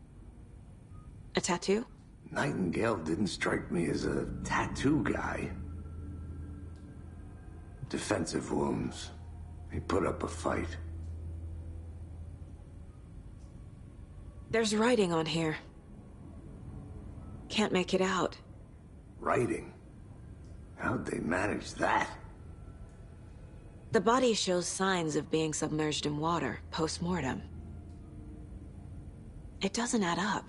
Speaker 4: A tattoo?
Speaker 2: Nightingale didn't strike me as a tattoo guy. Defensive wounds. He put up a fight.
Speaker 4: There's writing on here. Can't make it out.
Speaker 2: Writing? How'd they manage that?
Speaker 4: The body shows signs of being submerged in water post-mortem. It doesn't add up.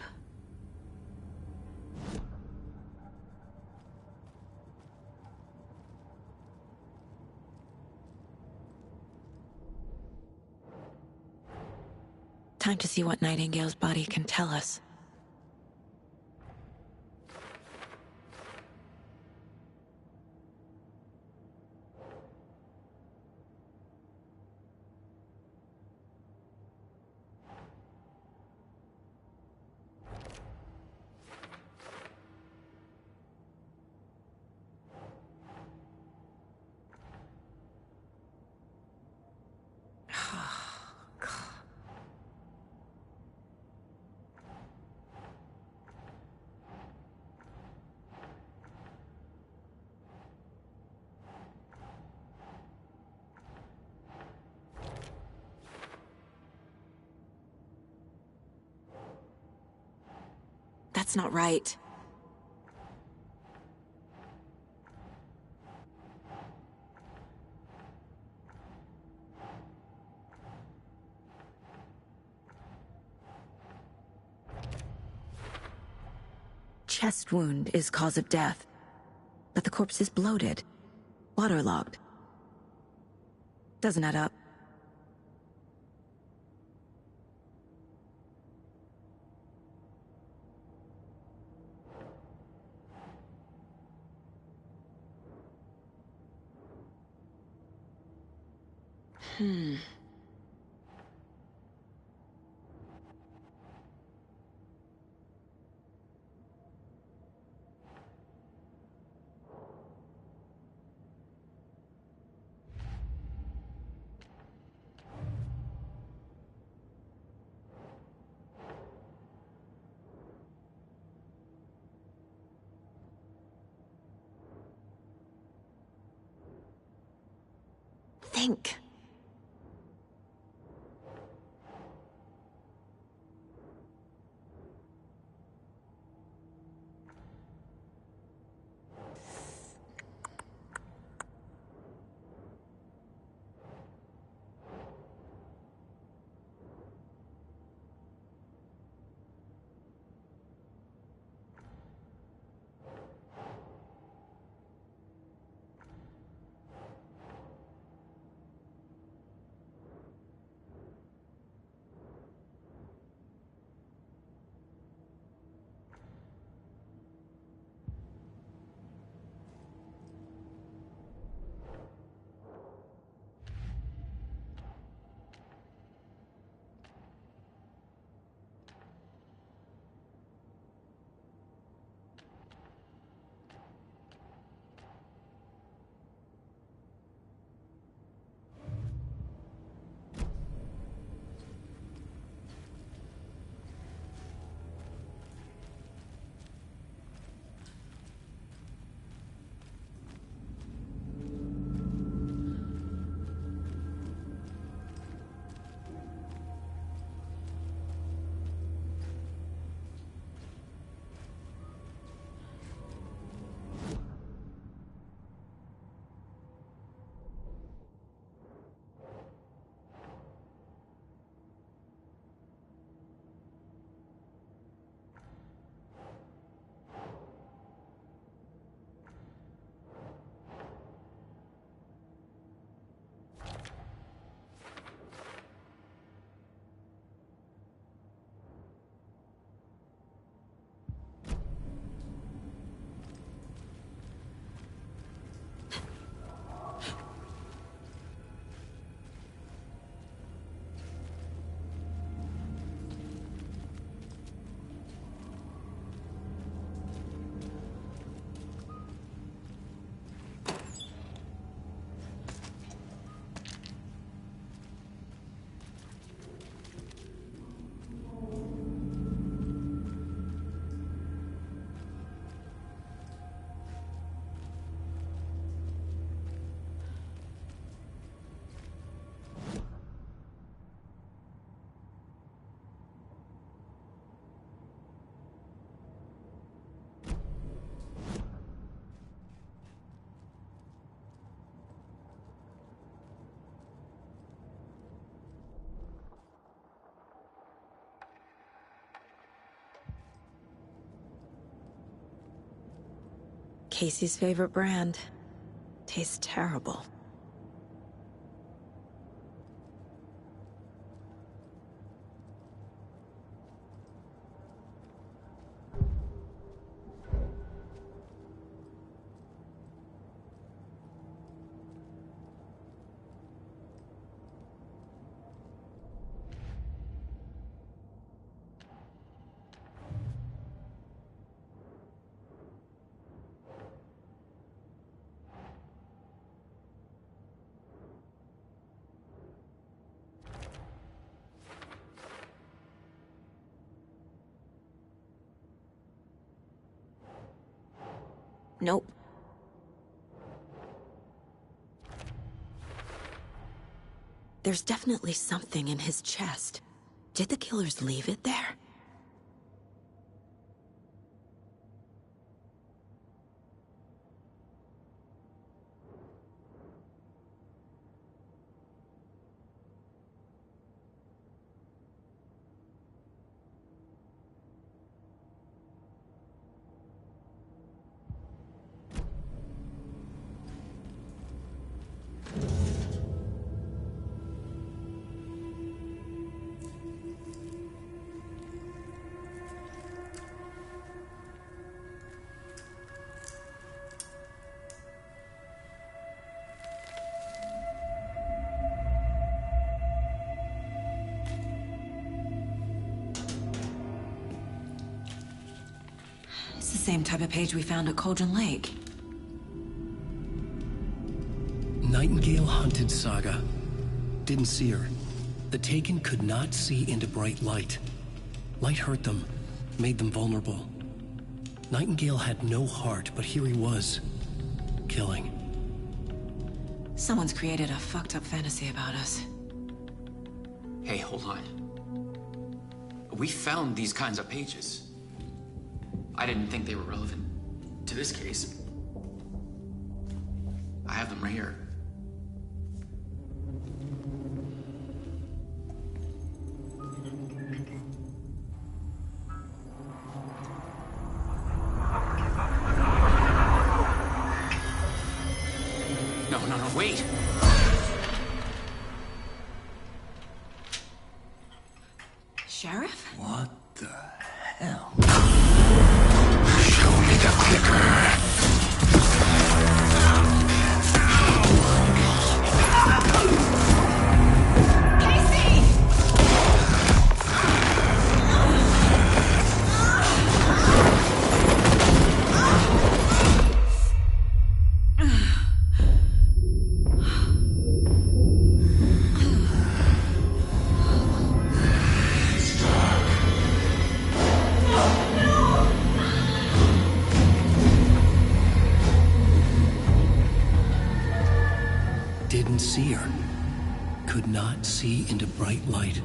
Speaker 4: Time to see what Nightingale's body can tell us. That's not right. Chest wound is cause of death, but the corpse is bloated, waterlogged. Doesn't add up. Think. Casey's favorite brand. Tastes terrible. Nope. There's definitely something in his chest. Did the killers leave it there? same type of page we found at Cauldron Lake.
Speaker 1: Nightingale hunted Saga. Didn't see her. The Taken could not see into bright light. Light hurt them, made them vulnerable. Nightingale had no heart, but here he was, killing.
Speaker 4: Someone's created a fucked up fantasy about us.
Speaker 14: Hey, hold on. We found these kinds of pages. I didn't think they were relevant to this case. I have them right here. No, wait!
Speaker 4: Sheriff?
Speaker 9: What the hell? Show me the clicker.
Speaker 1: Didn't see her. Could not see into bright light.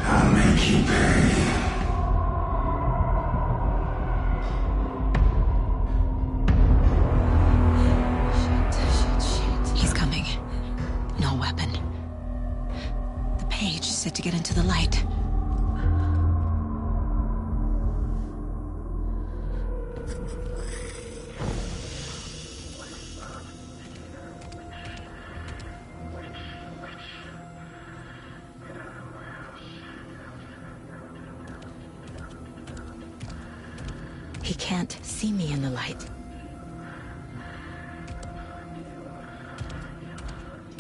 Speaker 9: I'll make you pay.
Speaker 4: He's coming. No weapon. The page said to get into the light. He can't see me in the light.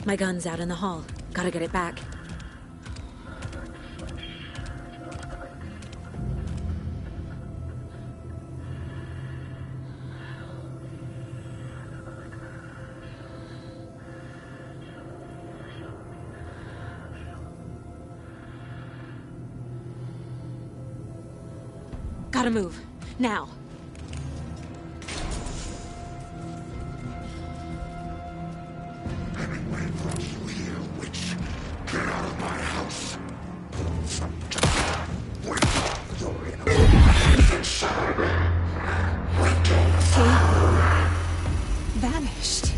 Speaker 4: My gun's out in the hall. Gotta get it back. Gotta move. Now.
Speaker 9: Get out of my house.
Speaker 4: He vanished.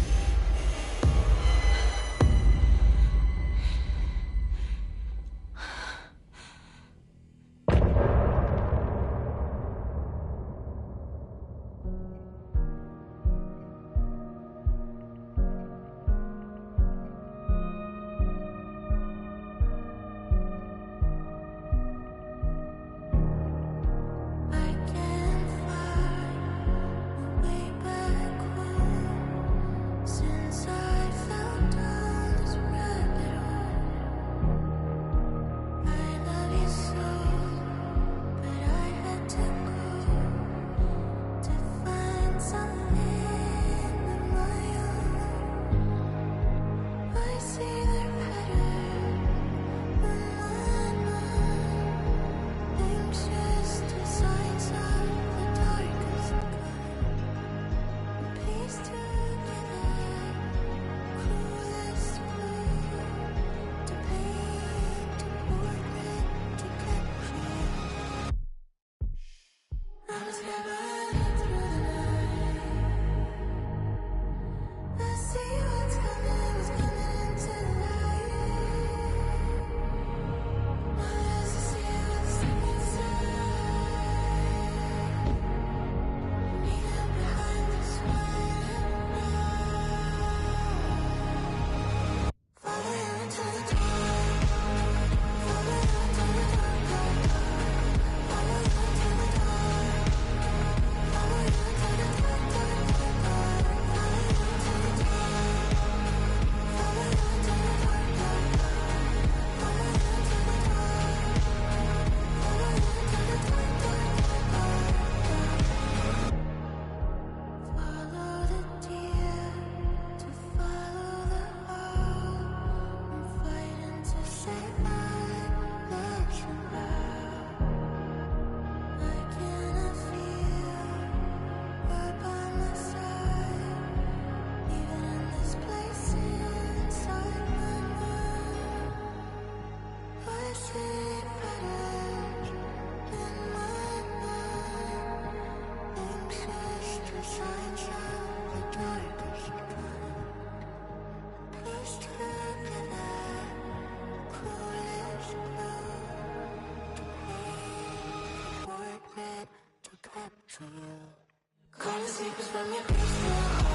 Speaker 5: Call the secrets from your crystal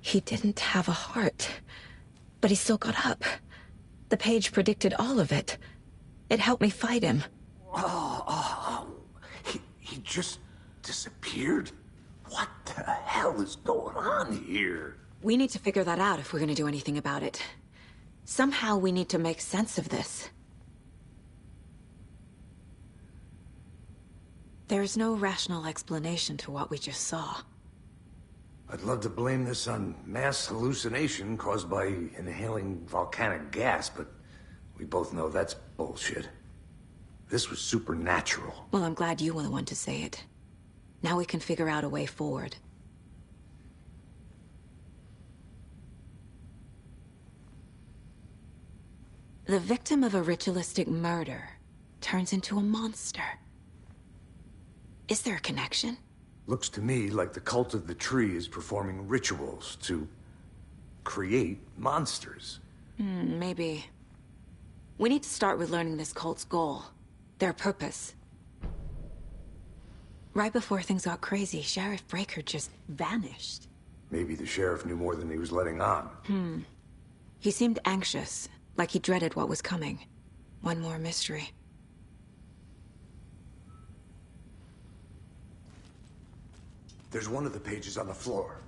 Speaker 4: He didn't have a heart, but he still got up. The page predicted all of it. It helped me fight him.
Speaker 2: He just disappeared? What the hell is going on here?
Speaker 4: We need to figure that out if we're gonna do anything about it. Somehow we need to make sense of this. There's no rational explanation to what we just saw.
Speaker 2: I'd love to blame this on mass hallucination caused by inhaling volcanic gas, but we both know that's bullshit. This was supernatural.
Speaker 4: Well, I'm glad you were the one to say it. Now we can figure out a way forward. The victim of a ritualistic murder turns into a monster. Is there a connection?
Speaker 2: Looks to me like the cult of the tree is performing rituals to create monsters.
Speaker 4: Maybe. We need to start with learning this cult's goal. Their purpose. Right before things got crazy, Sheriff Breaker just vanished.
Speaker 2: Maybe the sheriff knew more than he was letting on.
Speaker 4: He seemed anxious, like he dreaded what was coming. One more mystery.
Speaker 2: There's one of the pages on the floor.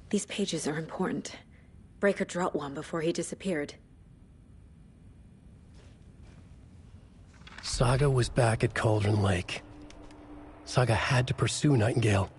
Speaker 4: These pages are important. Breaker dropped one before he disappeared.
Speaker 1: Saga was back at Cauldron Lake. Saga had to pursue Nightingale.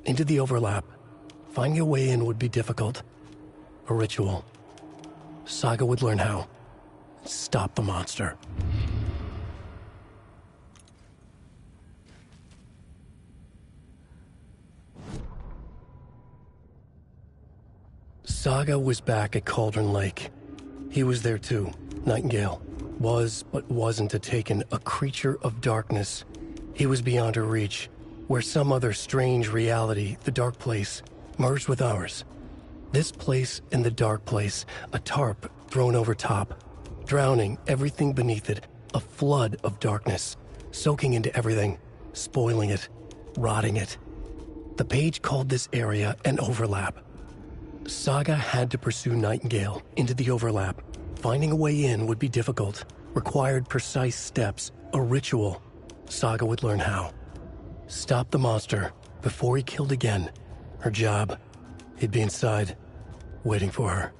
Speaker 1: into the overlap. Finding a way in would be difficult. A ritual. Saga would learn how. Stop the monster. Saga was back at Cauldron Lake. He was there too. Nightingale. Was, but wasn't a Taken, a creature of darkness. He was beyond her reach, where some other strange reality, the Dark Place, merged with ours. This place and the Dark Place, a tarp thrown over top, drowning everything beneath it, a flood of darkness, soaking into everything, spoiling it, rotting it. The page called this area an overlap. Saga had to pursue Nightingale into the overlap. Finding a way in would be difficult, required precise steps, a ritual. Saga would learn how. Stop the monster before he killed again. Her job. He'd be inside, waiting for her.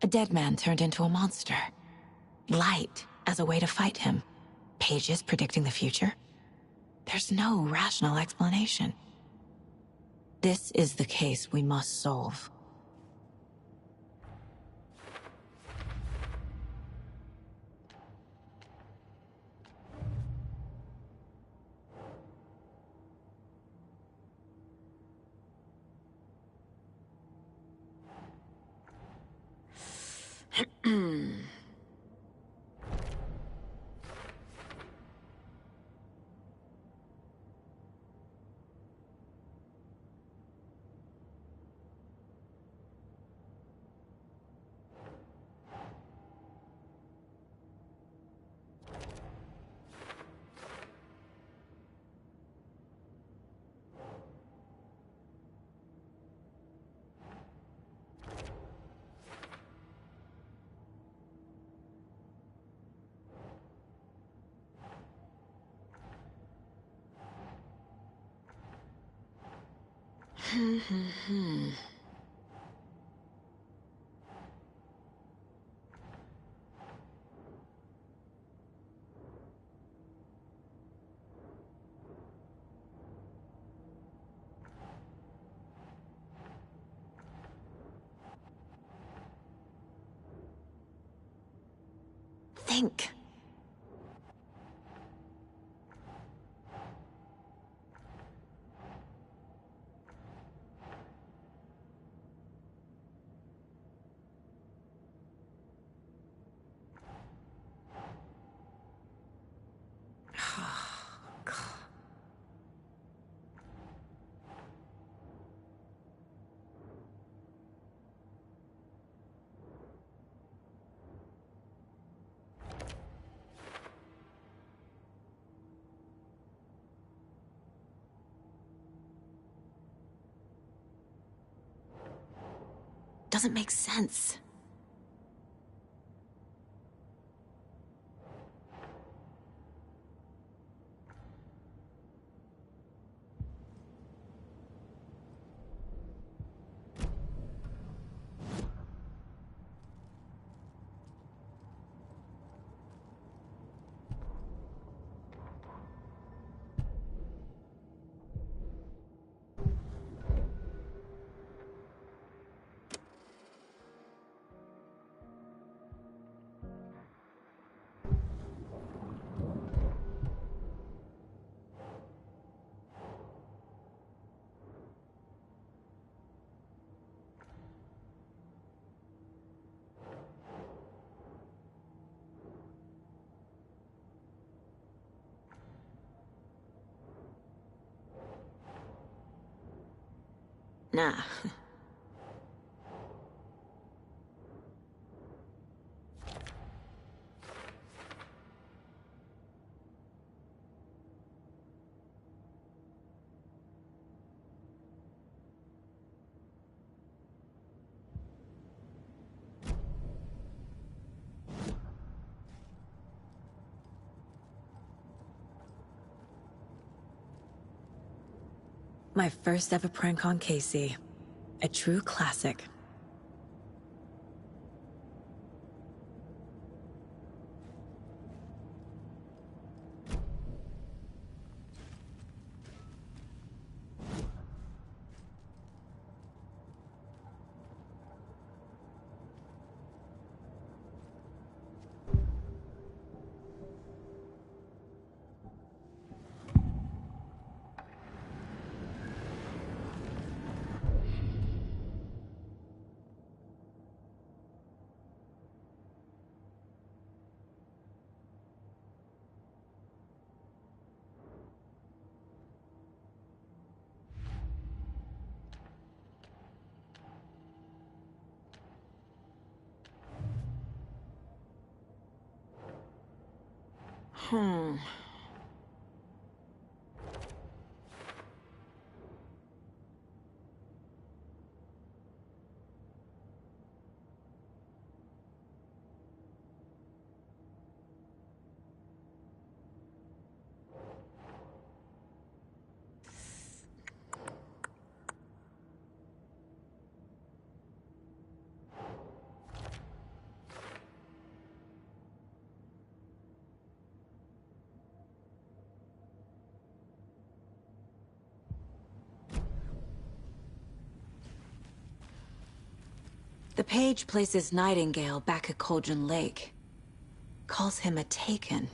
Speaker 4: A dead man turned into a monster. Light as a way to fight him. Pages predicting the future. There's no rational explanation. This is the case we must solve. Think. Doesn't make sense. Nah. My first ever prank on Casey. A true classic. The page places Nightingale back at Cauldron Lake. Calls him a Taken.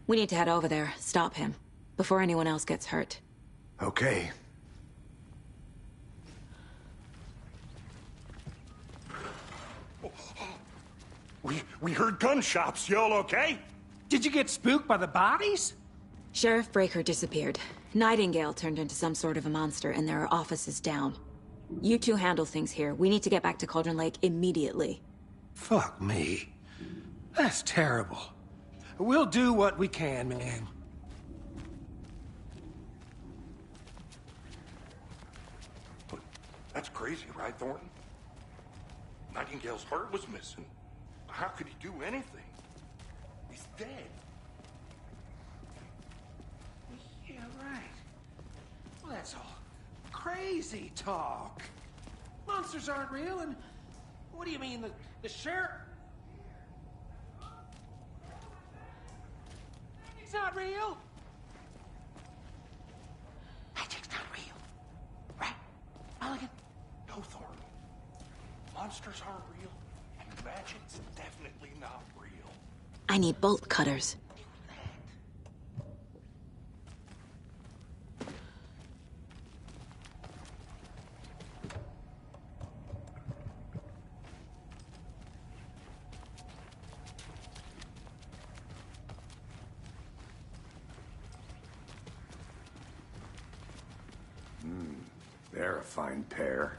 Speaker 4: We need to head over there, stop him, before anyone else gets hurt.
Speaker 2: Okay.
Speaker 6: We heard gunshots. Y'all okay?
Speaker 8: Did you get spooked by the bodies?
Speaker 4: Sheriff Breaker disappeared. Nightingale turned into some sort of a monster, and there are offices down. You two handle things here. We need to get back to Cauldron Lake immediately.
Speaker 8: Fuck me. That's terrible. We'll do what we can, man.
Speaker 6: But that's crazy, right, Thornton? Nightingale's heart was missing. How could he do anything? He's dead.
Speaker 8: Yeah, right. Well, that's all crazy talk. Monsters aren't real, and what do you mean, the sheriff? It's not real.
Speaker 18: Magic's not real. Right, Mulligan?
Speaker 6: No, Thornton. Monsters aren't real, and magic's definitely not real.
Speaker 4: I need bolt cutters.
Speaker 2: They're a fine pair.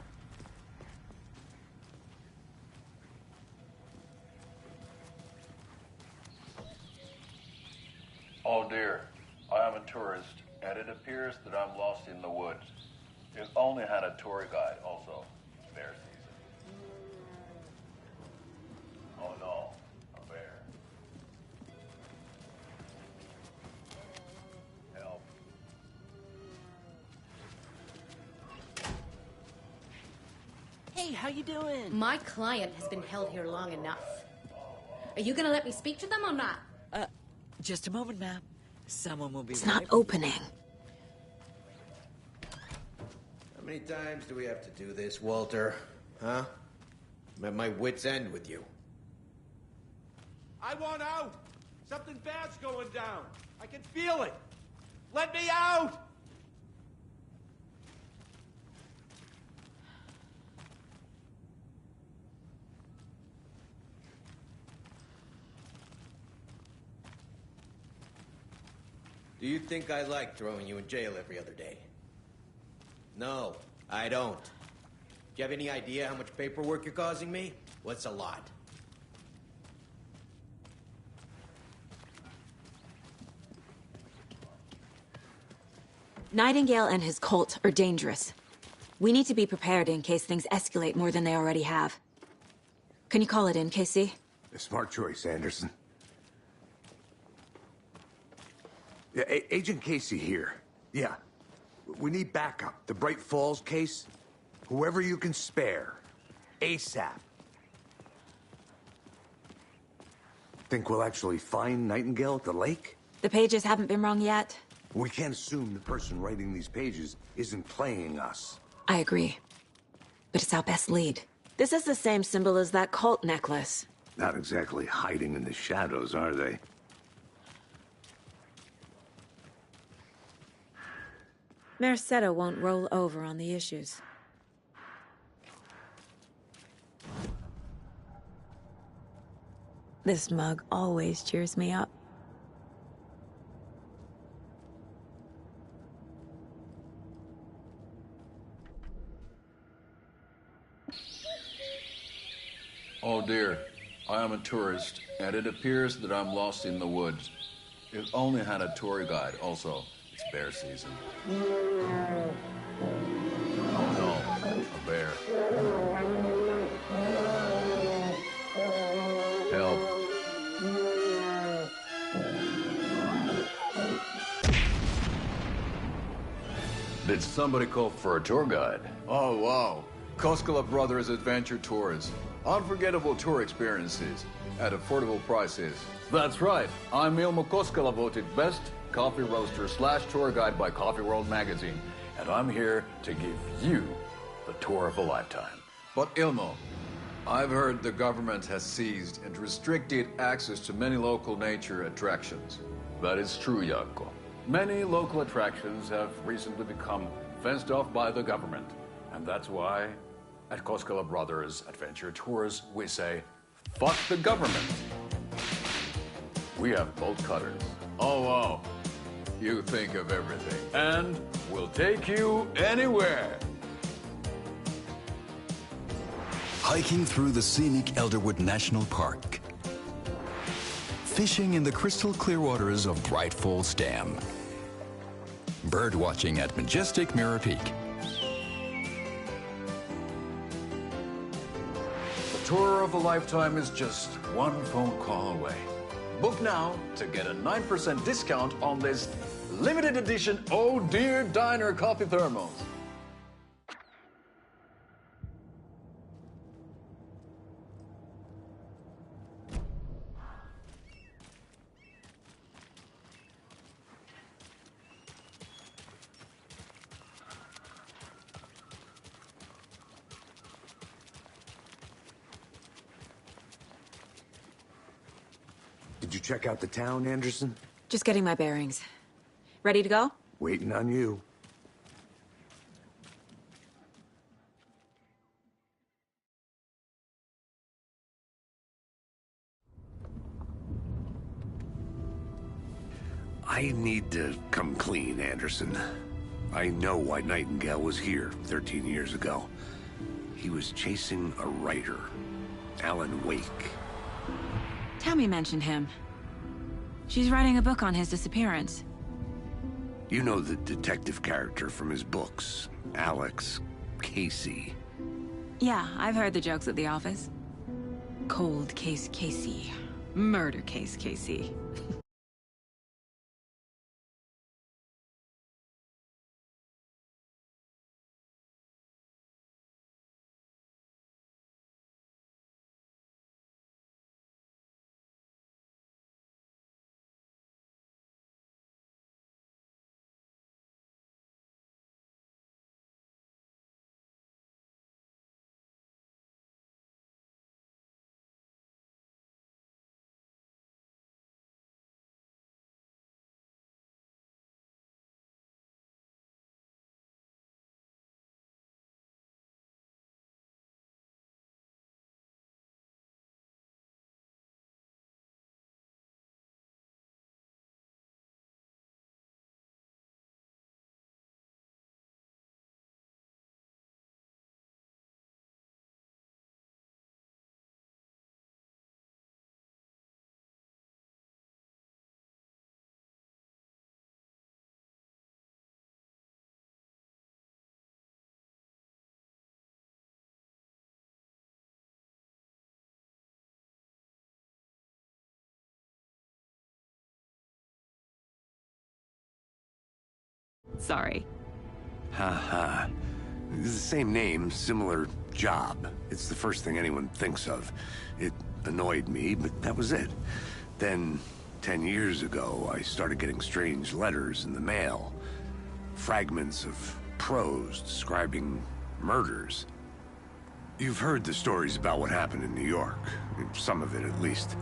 Speaker 3: Oh dear, I am a tourist, and it appears that I'm lost in the woods. You only had a tour guide, also. Bear season. Oh no, a bear. Help.
Speaker 22: Hey, how you doing? My client has been held here long enough. Are you gonna let me speak to them or not?
Speaker 23: Just a moment, ma'am. Someone will be
Speaker 4: It's not opening.
Speaker 21: How many times do we have to do this, Walter? Huh? I'm at my wit's end with you.
Speaker 10: I want out! Something bad's going down. I can feel it. Let me out!
Speaker 21: Do you think I like throwing you in jail every other day? No, I don't. Do you have any idea how much paperwork you're causing me? What's a lot?
Speaker 4: Nightingale and his cult are dangerous. We need to be prepared in case things escalate more than they already have. Can you call it in, KC?
Speaker 2: A smart choice, Anderson. Yeah, Agent Casey here. Yeah. We need backup. The Bright Falls case? Whoever you can spare. ASAP. Think we'll actually find Nightingale at the lake?
Speaker 4: The pages haven't been wrong yet.
Speaker 2: We can't assume the person writing these pages isn't playing us.
Speaker 4: I agree. But it's our best lead. This is the same symbol as that cult necklace.
Speaker 2: Not exactly hiding in the shadows, are they?
Speaker 4: Mercado won't roll over on the issues. This mug always cheers me up.
Speaker 3: Oh dear, I am a tourist, and it appears that I'm lost in the woods. It only had a tour guide, also. It's bear season. Oh no, a bear. Help. Did somebody call for a tour guide? Oh wow, Koskela Brothers Adventure Tours. Unforgettable tour experiences at affordable prices. That's right. I'm Ilmo Koskela, voted best coffee roaster / tour guide by Coffee World magazine. And I'm here to give you the tour of a lifetime. But Ilmo, I've heard the government has seized and restricted access to many local nature attractions. That is true, Jaakko. Many local attractions have recently become fenced off by the government. And that's why at Koskela Brothers Adventure Tours, we say, fuck the government. We have bolt cutters. Oh, wow. You think of everything. And we'll take you anywhere.
Speaker 7: Hiking through the scenic Elderwood National Park. Fishing in the crystal clear waters of Bright Falls Dam. Bird watching at majestic Mirror Peak.
Speaker 3: Tour of a lifetime is just one phone call away. Book now to get a 9% discount on this limited edition Oh Dear Diner coffee thermos.
Speaker 2: Did you check out the town, Anderson?
Speaker 4: Just getting my bearings. Ready to go?
Speaker 2: Waiting on you. I need to come clean, Anderson. I know why Nightingale was here 13 years ago. He was chasing a writer, Alan Wake.
Speaker 4: Tammy mentioned him. She's writing a book on his disappearance.
Speaker 2: You know the detective character from his books, Alex Casey.
Speaker 4: Yeah, I've heard the jokes at the office. Cold case Casey. Murder case Casey. Sorry.
Speaker 2: Haha. The same name, similar job. It's the first thing anyone thinks of. It annoyed me, but that was it. Then, 10 years ago, I started getting strange letters in the mail. Fragments of prose describing murders. You've heard the stories about what happened in New York. Some of it, at least.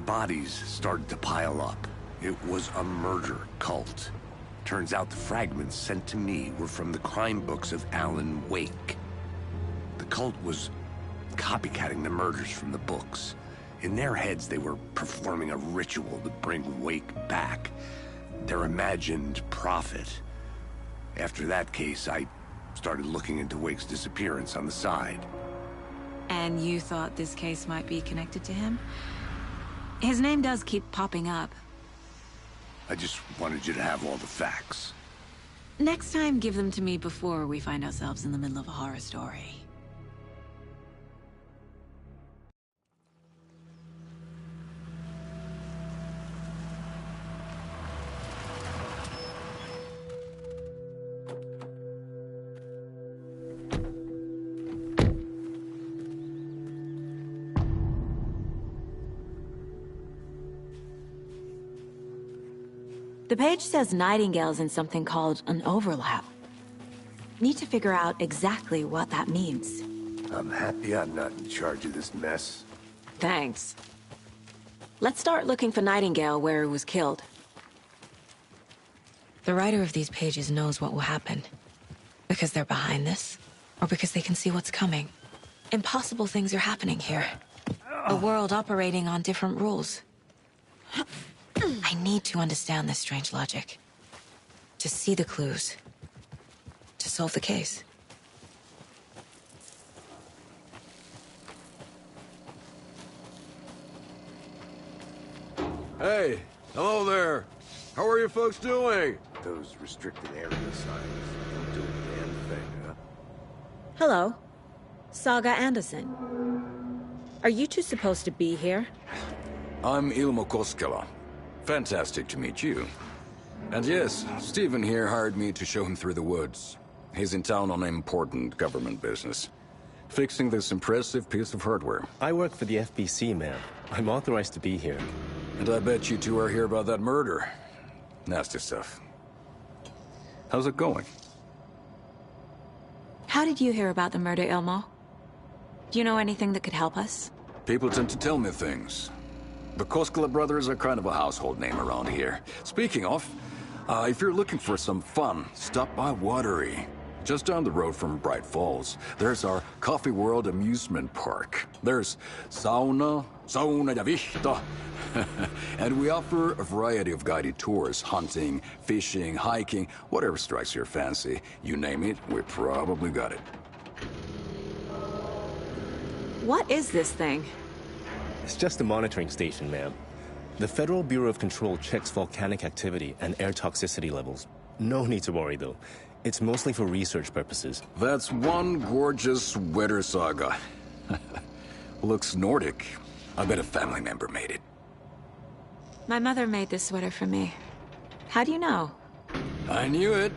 Speaker 2: Bodies started to pile up. It was a murder cult. Turns out the fragments sent to me were from the crime books of Alan Wake. The cult was copycatting the murders from the books. In their heads, they were performing a ritual to bring Wake back. Their imagined prophet. After that case, I started looking into Wake's disappearance on the side.
Speaker 4: And you thought this case might be connected to him? His name does keep popping up.
Speaker 2: I just wanted you to have all the facts.
Speaker 4: Next time, give them to me before we find ourselves in the middle of a horror story. The page says Nightingale's in something called an overlap. Need to figure out exactly what that means.
Speaker 2: I'm happy I'm not in charge of this mess.
Speaker 4: Thanks. Let's start looking for Nightingale where he was killed. The writer of these pages knows what will happen. Because they're behind this, or because they can see what's coming. Impossible things are happening here. A world operating on different rules. I need to understand this strange logic. To see the clues. To solve the case.
Speaker 3: Hey, hello there. How are you folks doing?
Speaker 2: Those restricted area signs don't do a damn thing, huh?
Speaker 4: Hello. Saga Anderson. Are you two supposed to be here?
Speaker 7: I'm Ilmo Koskela. Fantastic to meet you. And yes, Stephen here hired me to show him through the woods. He's in town on important government business. Fixing this impressive piece of hardware.
Speaker 11: I work for the FBC, ma'am. I'm authorized to be here.
Speaker 7: And I bet you two are here about that murder. Nasty stuff. How's it going?
Speaker 4: How did you hear about the murder, Ilmo? Do you know anything that could help us?
Speaker 7: People tend to tell me things. The Koskela brothers are kind of a household name around here. Speaking of, if you're looking for some fun, stop by Watery. Just down the road from Bright Falls, there's our Coffee World amusement park. There's sauna ja vihta. And we offer a variety of guided tours, hunting, fishing, hiking, whatever strikes your fancy. You name it, we probably got it.
Speaker 4: What is this thing?
Speaker 11: It's just a monitoring station, ma'am. The Federal Bureau of Control checks volcanic activity and air toxicity levels. No need to worry, though. It's mostly for research purposes.
Speaker 7: That's one gorgeous sweater, Saga. Looks Nordic. I bet a family member made it.
Speaker 4: My mother made this sweater for me. How do you know?
Speaker 7: I knew it.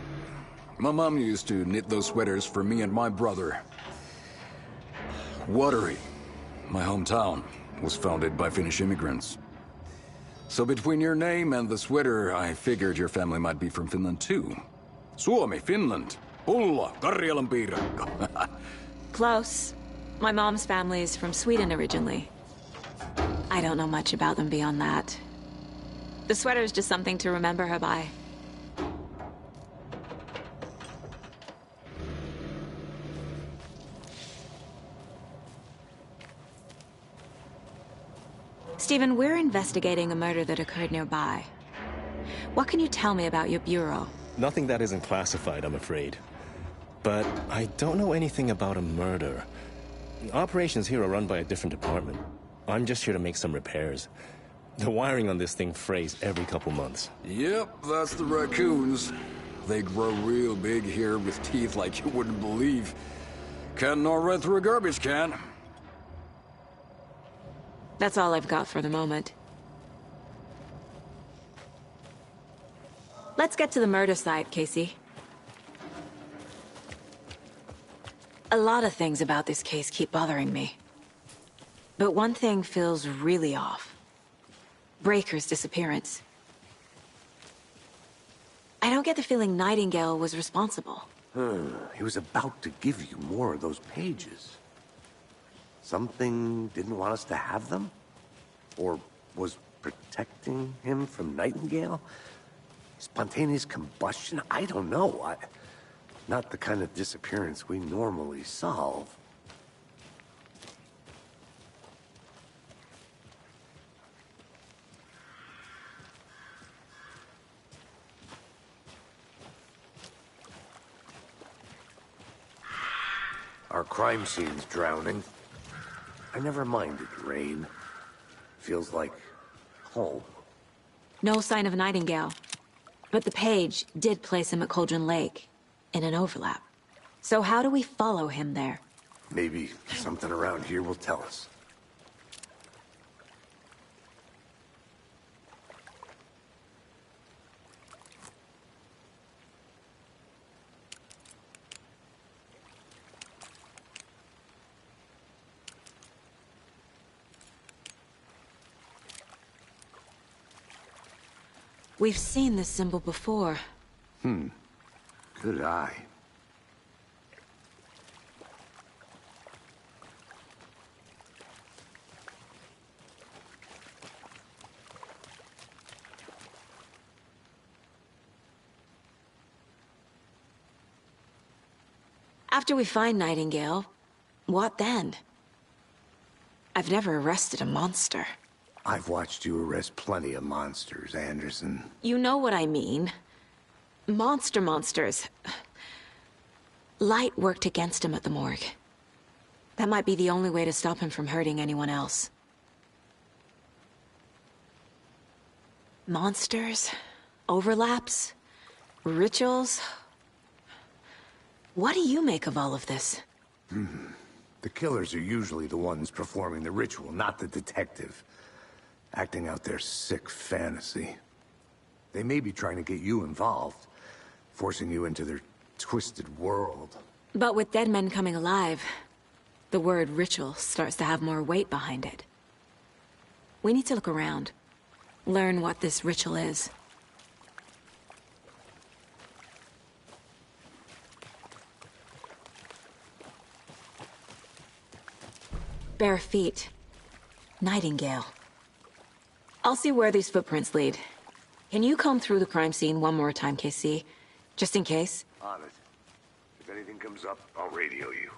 Speaker 7: My mom used to knit those sweaters for me and my brother. Watery, my hometown, was founded by Finnish immigrants. So between your name and the sweater, I figured your family might be from Finland too. Suomi, Finland. Pulla, Karjalan piirakka.
Speaker 4: Close. My mom's family is from Sweden originally. I don't know much about them beyond that. The sweater is just something to remember her by. Stephen, we're investigating a murder that occurred nearby. What can you tell me about your bureau?
Speaker 11: Nothing that isn't classified, I'm afraid. But I don't know anything about a murder. Operations here are run by a different department. I'm just here to make some repairs. The wiring on this thing frays every couple months.
Speaker 7: Yep, that's the raccoons. They grow real big here with teeth like you wouldn't believe. Can't gnaw right through a garbage can.
Speaker 4: That's all I've got for the moment. Let's get to the murder site, Casey. A lot of things about this case keep bothering me. But one thing feels really off. Breaker's disappearance. I don't get the feeling Nightingale was responsible.
Speaker 2: He was about to give you more of those pages. Something didn't want us to have them? Or was protecting him from Nightingale? Spontaneous combustion? I don't know. Not the kind of disappearance we normally solve. Our crime scene's drowning. I never minded rain. Feels like home.
Speaker 4: No sign of Nightingale. But the page did place him at Cauldron Lake, in an overlap. So how do we follow him there?
Speaker 2: Maybe something around here will tell us.
Speaker 4: We've seen this symbol before.
Speaker 2: Good eye.
Speaker 4: After we find Nightingale, what then? I've never arrested a monster.
Speaker 2: I've watched you arrest plenty of monsters, Anderson.
Speaker 4: You know what I mean. Monsters. Light worked against him at the morgue. That might be the only way to stop him from hurting anyone else. Monsters? Overlaps? Rituals? What do you make of all of this?
Speaker 2: The killers are usually the ones performing the ritual, not the detective. Acting out their sick fantasy. They may be trying to get you involved, forcing you into their twisted world.
Speaker 4: But with dead men coming alive, the word ritual starts to have more weight behind it. We need to look around, learn what this ritual is. Bare feet. Nightingale. I'll see where these footprints lead. Can you comb through the crime scene one more time, KC? Just in case?
Speaker 2: On it. If anything comes up, I'll radio you.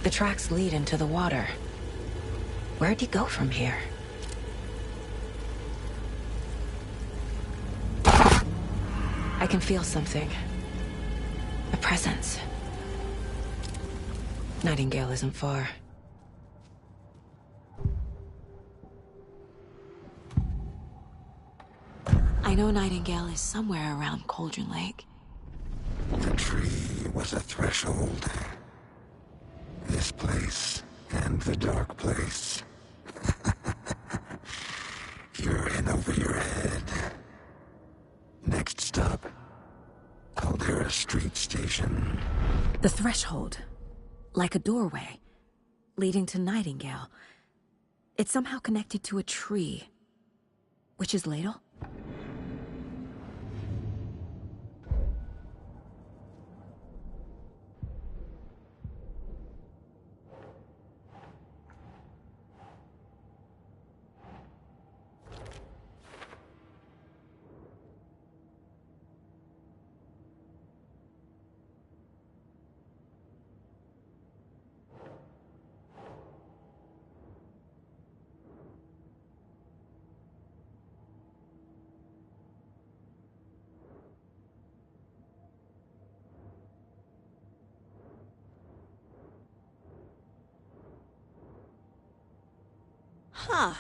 Speaker 4: The tracks lead into the water. Where'd he go from here? I can feel something. A presence. Nightingale isn't far. I know Nightingale is somewhere around Cauldron Lake.
Speaker 9: The tree was a threshold. This place and the dark place. You're in over your head. Next stop, Caldera Street Station.
Speaker 4: The threshold. Like a doorway. Leading to Nightingale. It's somehow connected to a tree. Witch's Ladle?
Speaker 12: Huh.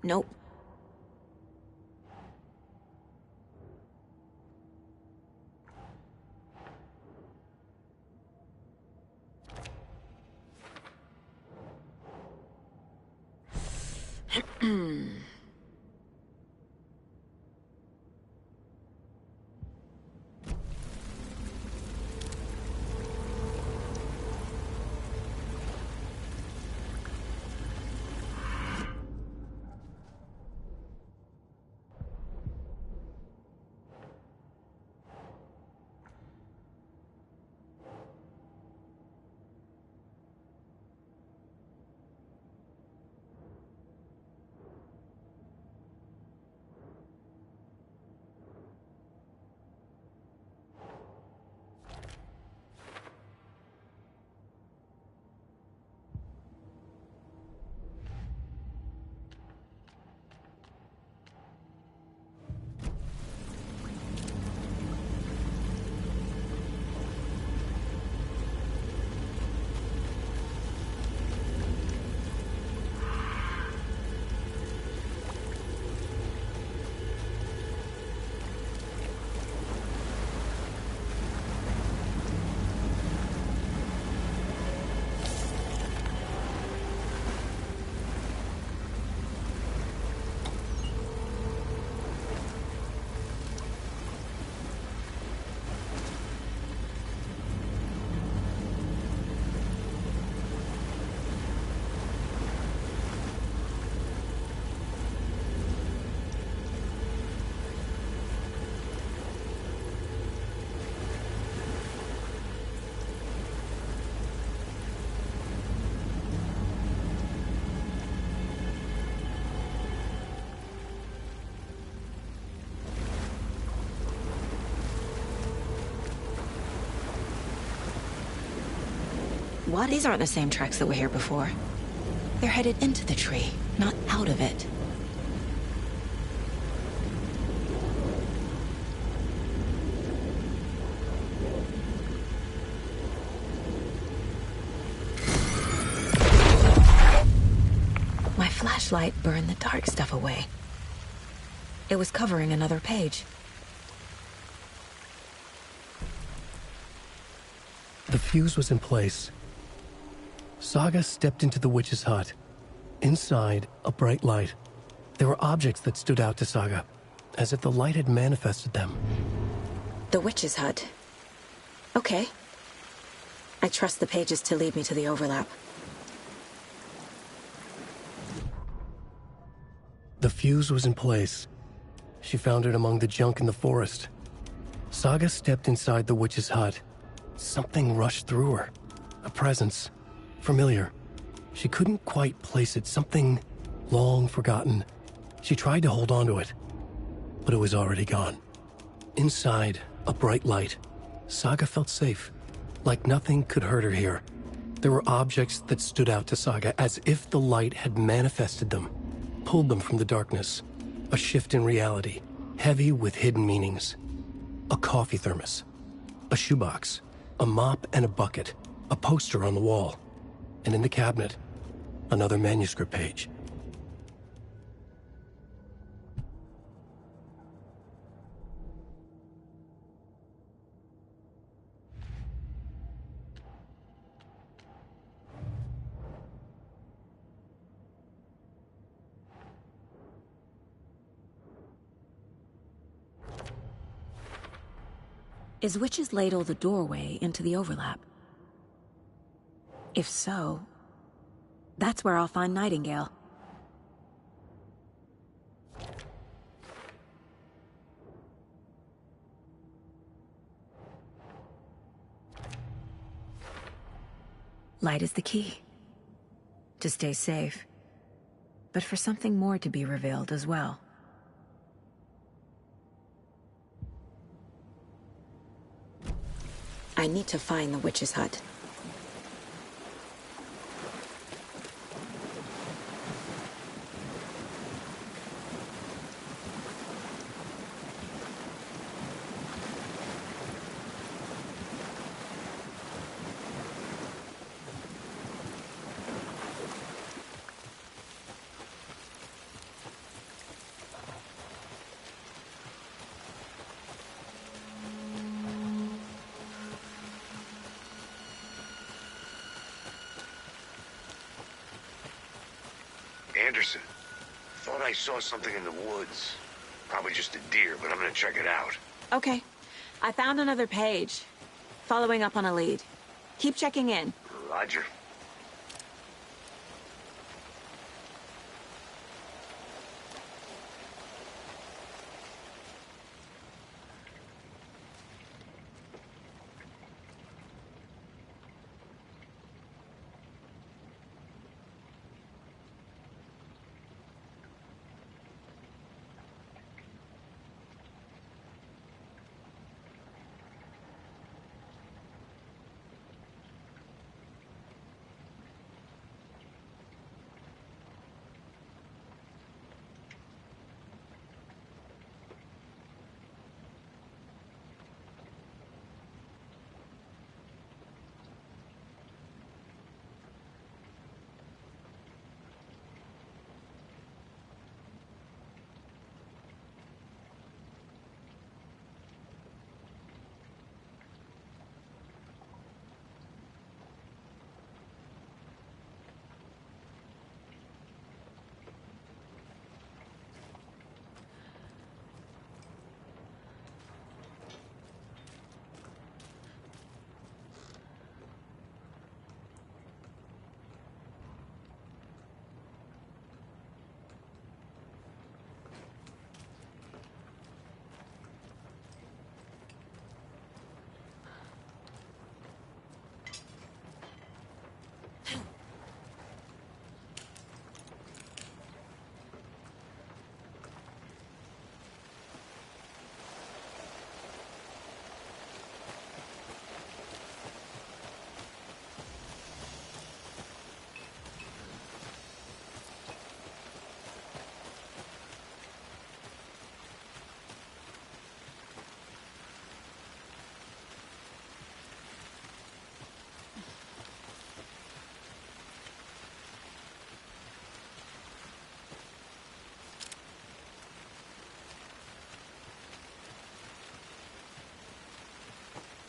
Speaker 12: Nope. What? These aren't the same tracks that were here before. They're headed into the tree, not out of it. My flashlight burned the dark stuff away. It was covering another page.
Speaker 1: The fuse was in place. Saga stepped into the witch's hut. Inside, a bright light. There were objects that stood out to Saga, as if the light had manifested them.
Speaker 4: The witch's hut. Okay. I trust the pages to lead me to the overlap.
Speaker 1: The fuse was in place. She found it among the junk in the forest. Saga stepped inside the witch's hut. Something rushed through her. A presence. Familiar. She couldn't quite place it. Something long forgotten. She tried to hold on to it, but it was already gone. Inside, a bright light. Saga felt safe. Like nothing could hurt her here. There were objects that stood out to Saga as if the light had manifested them, pulled them from the darkness. A shift in reality, heavy with hidden meanings. A coffee thermos. A shoebox. A mop and a bucket. A poster on the wall. And in the cabinet, another manuscript page.
Speaker 4: Is Witch's Ladle the doorway into the overlap? If so, that's where I'll find Nightingale. Light is the key. To stay safe. But for something more to be revealed as well. I need to find the witch's hut.
Speaker 9: Anderson. Thought I saw something in the woods. Probably just a deer, but I'm gonna check it out.
Speaker 12: Okay. I found another page. Following up on a lead. Keep checking in.
Speaker 9: Roger.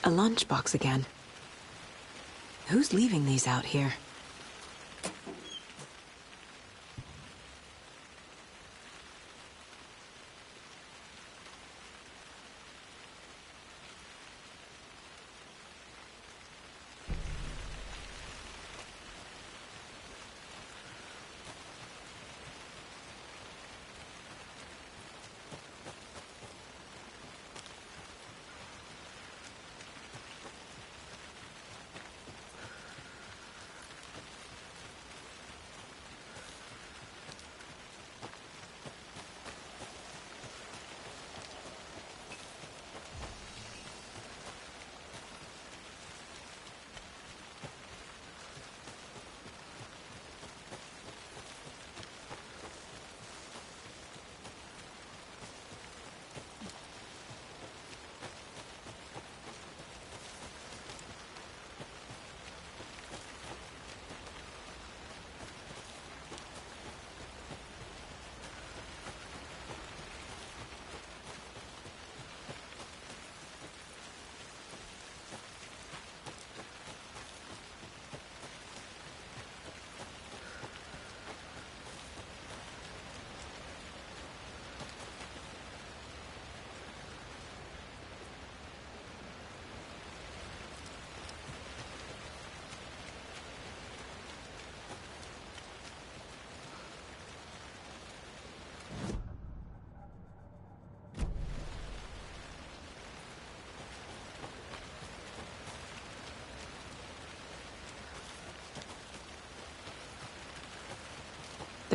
Speaker 12: A lunchbox again. Who's leaving these out here?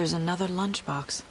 Speaker 12: There's another lunchbox.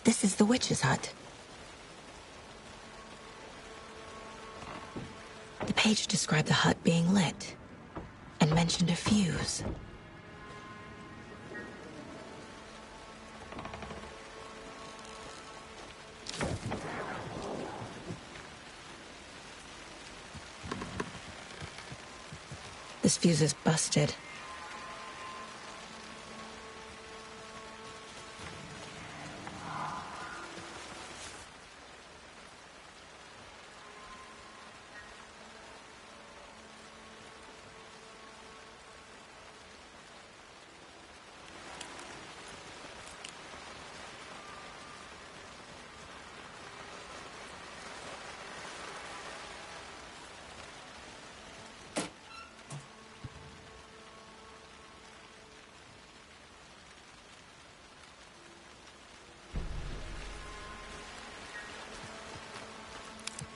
Speaker 12: This is the witch's hut. The page described the hut being lit and mentioned a fuse. This fuse is busted.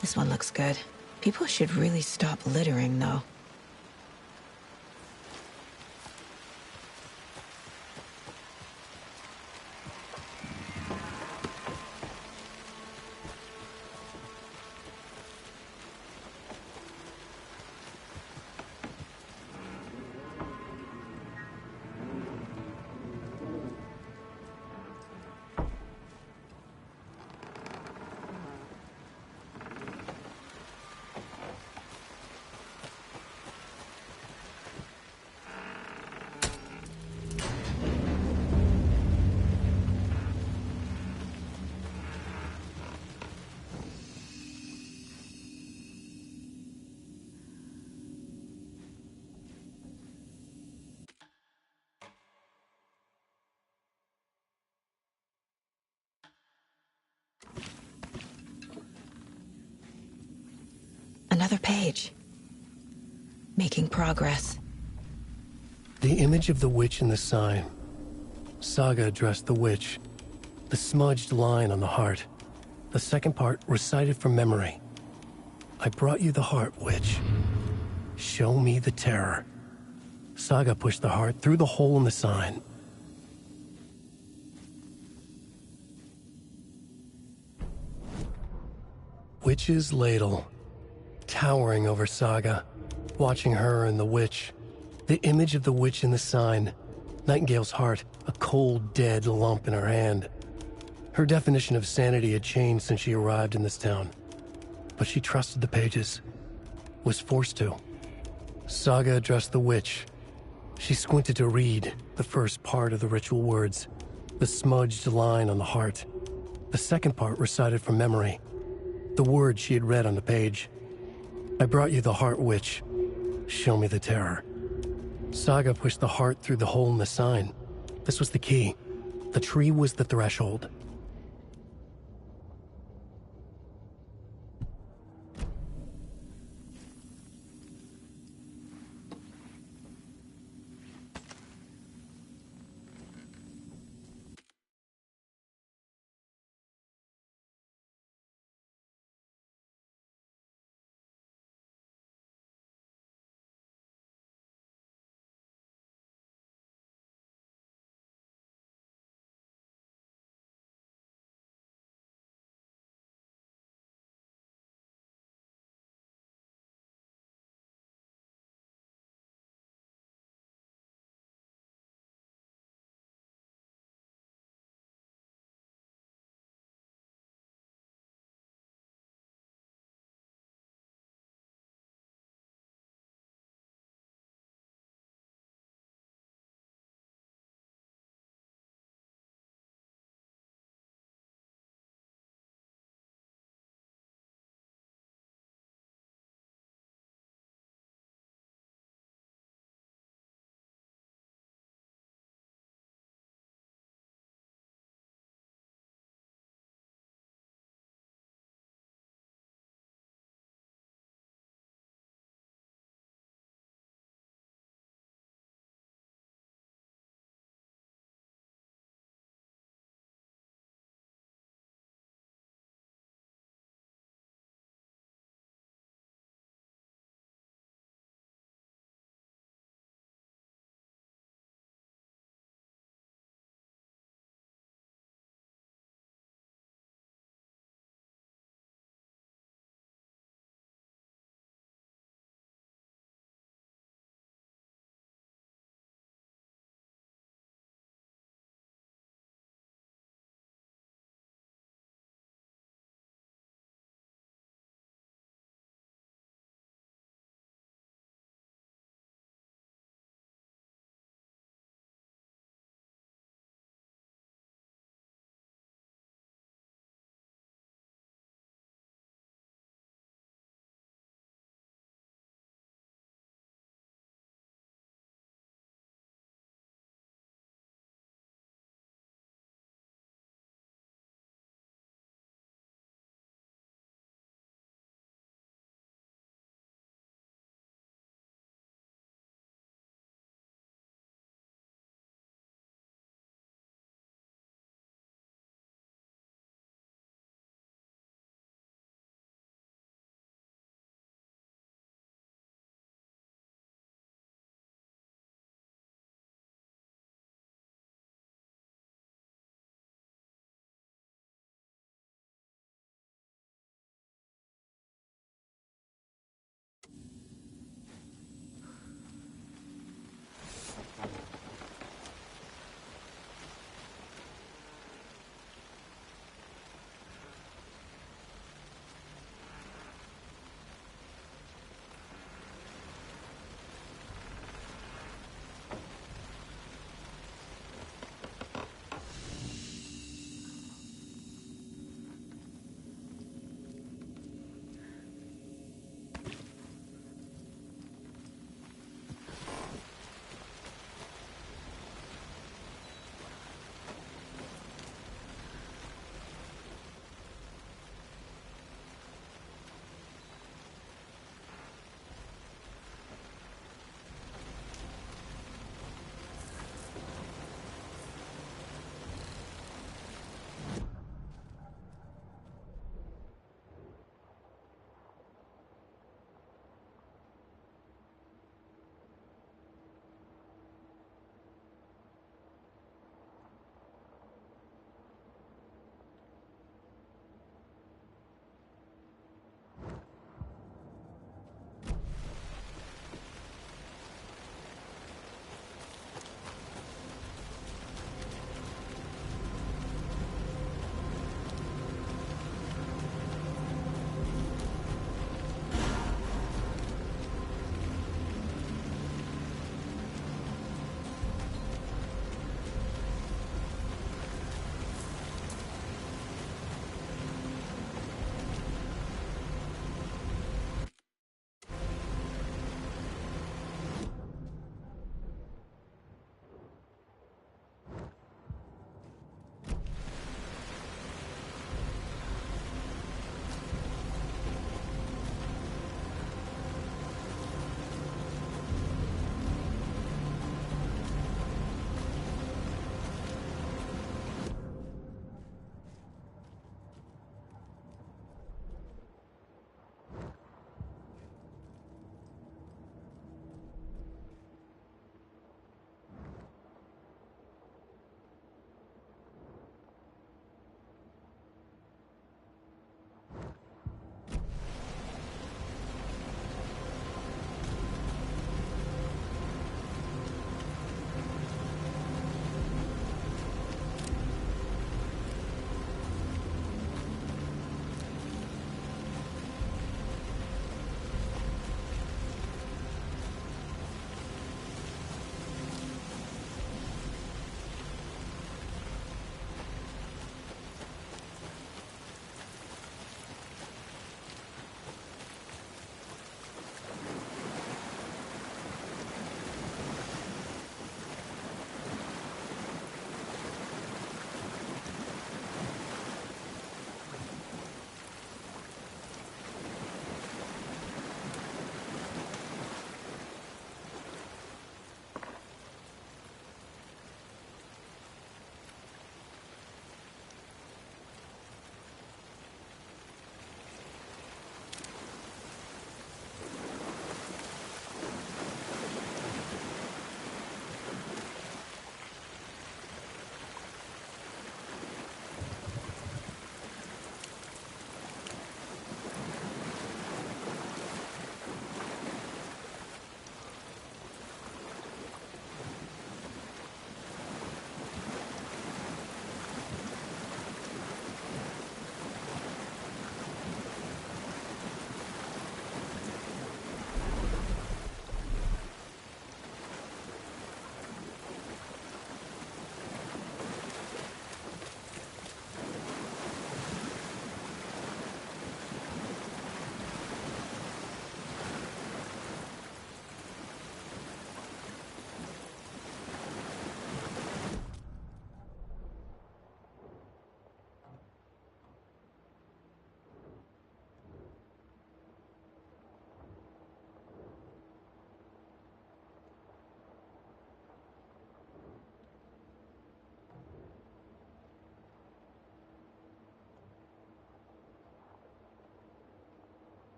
Speaker 12: This one looks good. People should really stop littering, though. Another page. Making progress.
Speaker 1: The image of the witch in the sign. Saga addressed the witch. The smudged line on the heart. The second part recited from memory. I brought you the heart, witch. Show me the terror. Saga pushed the heart through the hole in the sign. Witch's ladle. Towering over Saga, watching her and the witch. The image of the witch in the sign. Nightingale's heart, a cold, dead lump in her hand. Her definition of sanity had changed since she arrived in this town. But she trusted the pages. Was forced to. Saga addressed the witch. She squinted to read the first part of the ritual words. The smudged line on the heart. The second part recited from memory. The words she had read on the page. I brought you the heart, witch. Show me the terror. Saga pushed the heart through the hole in the sign. This was the key. The tree was the threshold.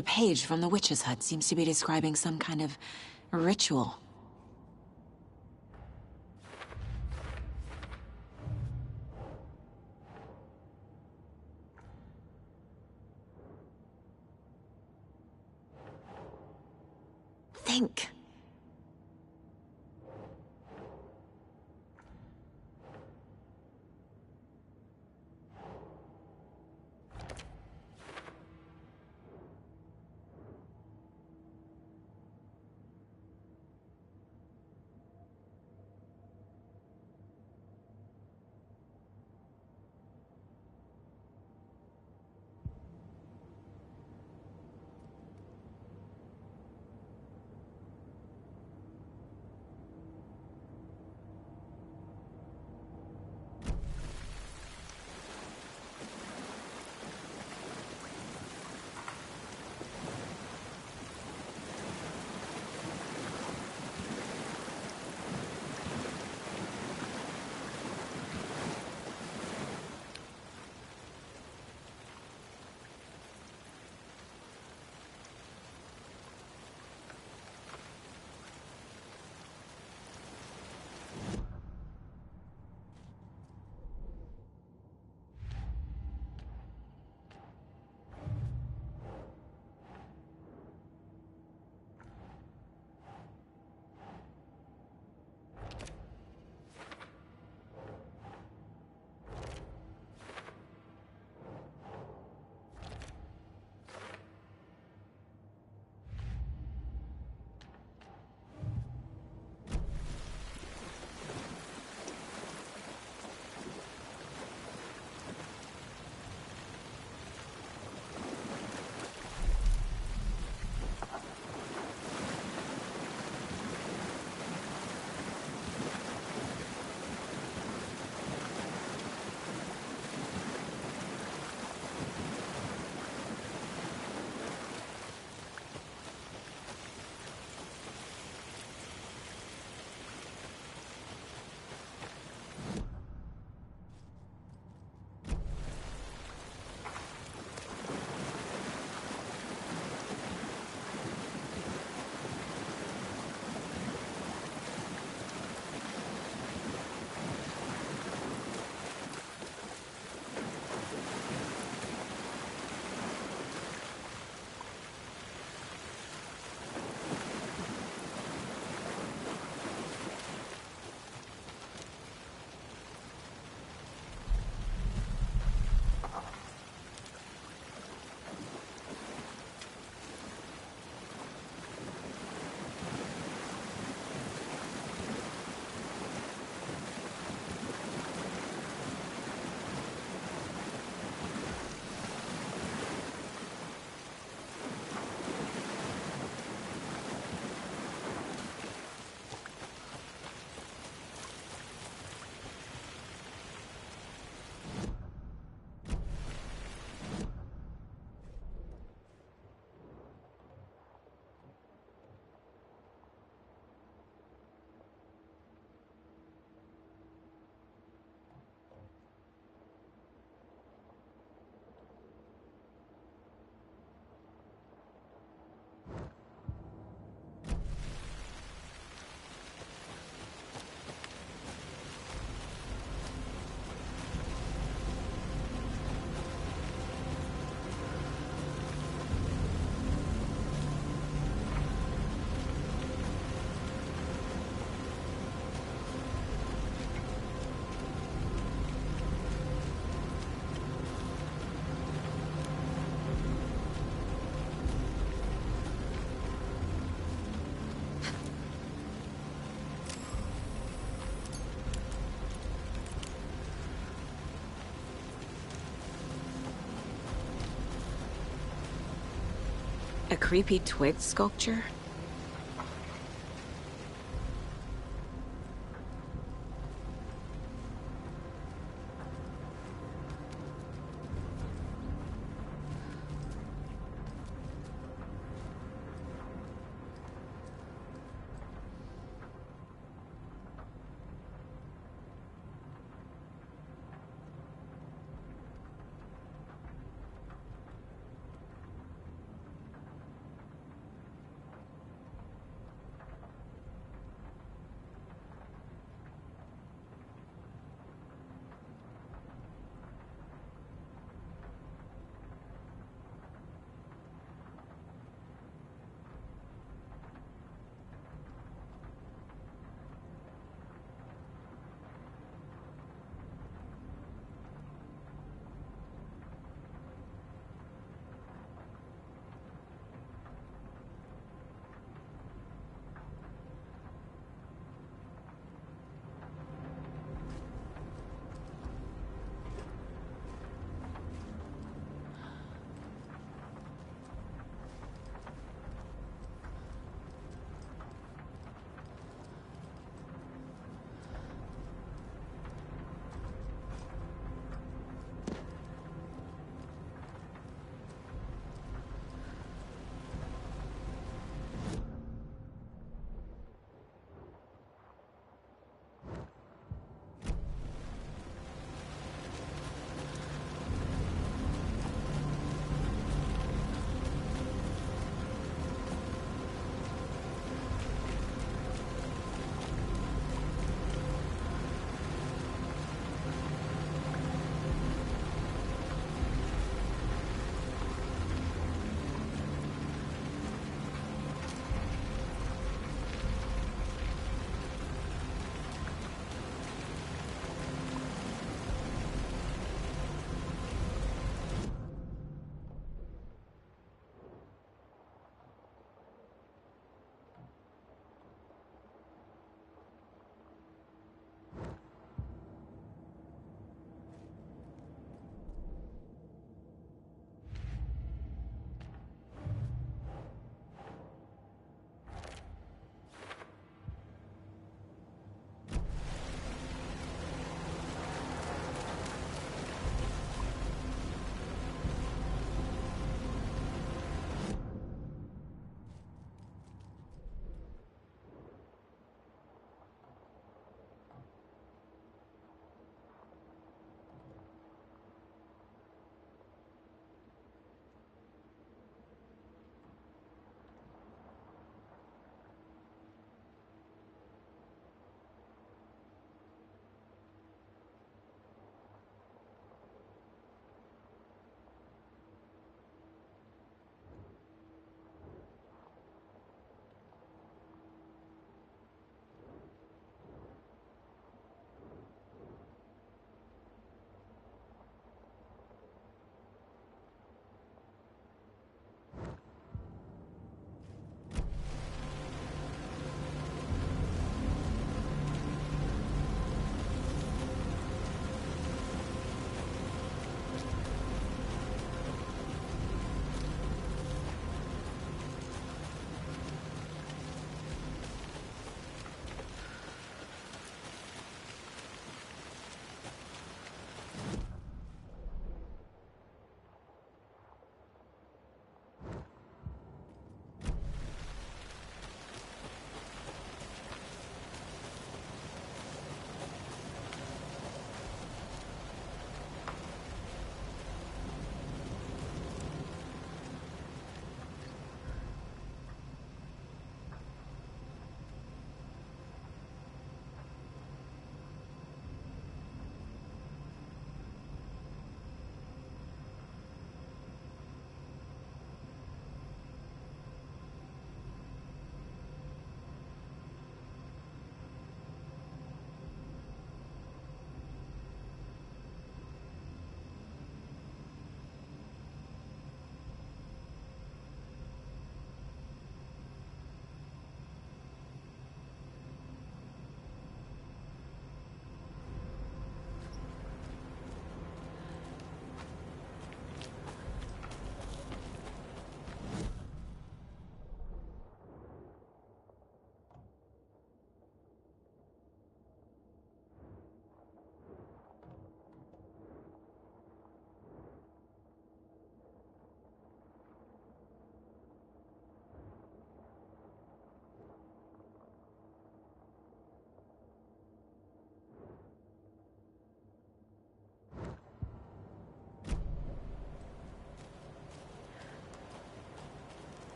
Speaker 12: The page from the witch's hut seems to be describing some kind of ritual. Think. A creepy twig sculpture?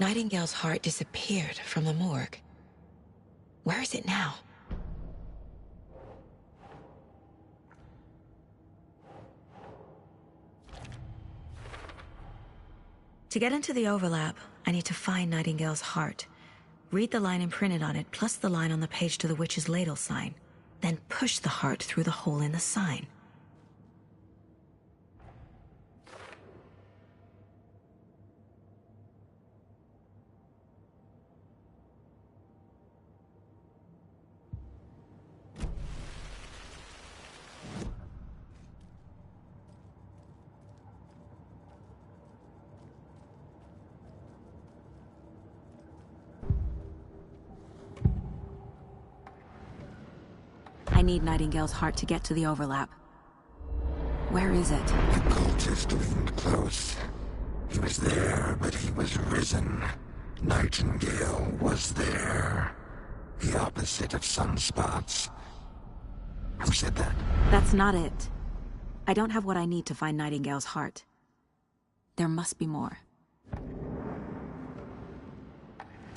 Speaker 12: Nightingale's heart disappeared from the morgue. Where is it now? To get into the overlap, I need to find Nightingale's heart. Read the line imprinted on it, plus the line on the page to the witch's ladle sign. Then push the heart through the hole in the sign. I need Nightingale's heart to get to the overlap. Where is it?
Speaker 9: The cultist leaned close. He was there, but he was risen. Nightingale was there. The opposite of sunspots. Who said that?
Speaker 4: That's not it. I don't have what I need to find Nightingale's heart. There must be more.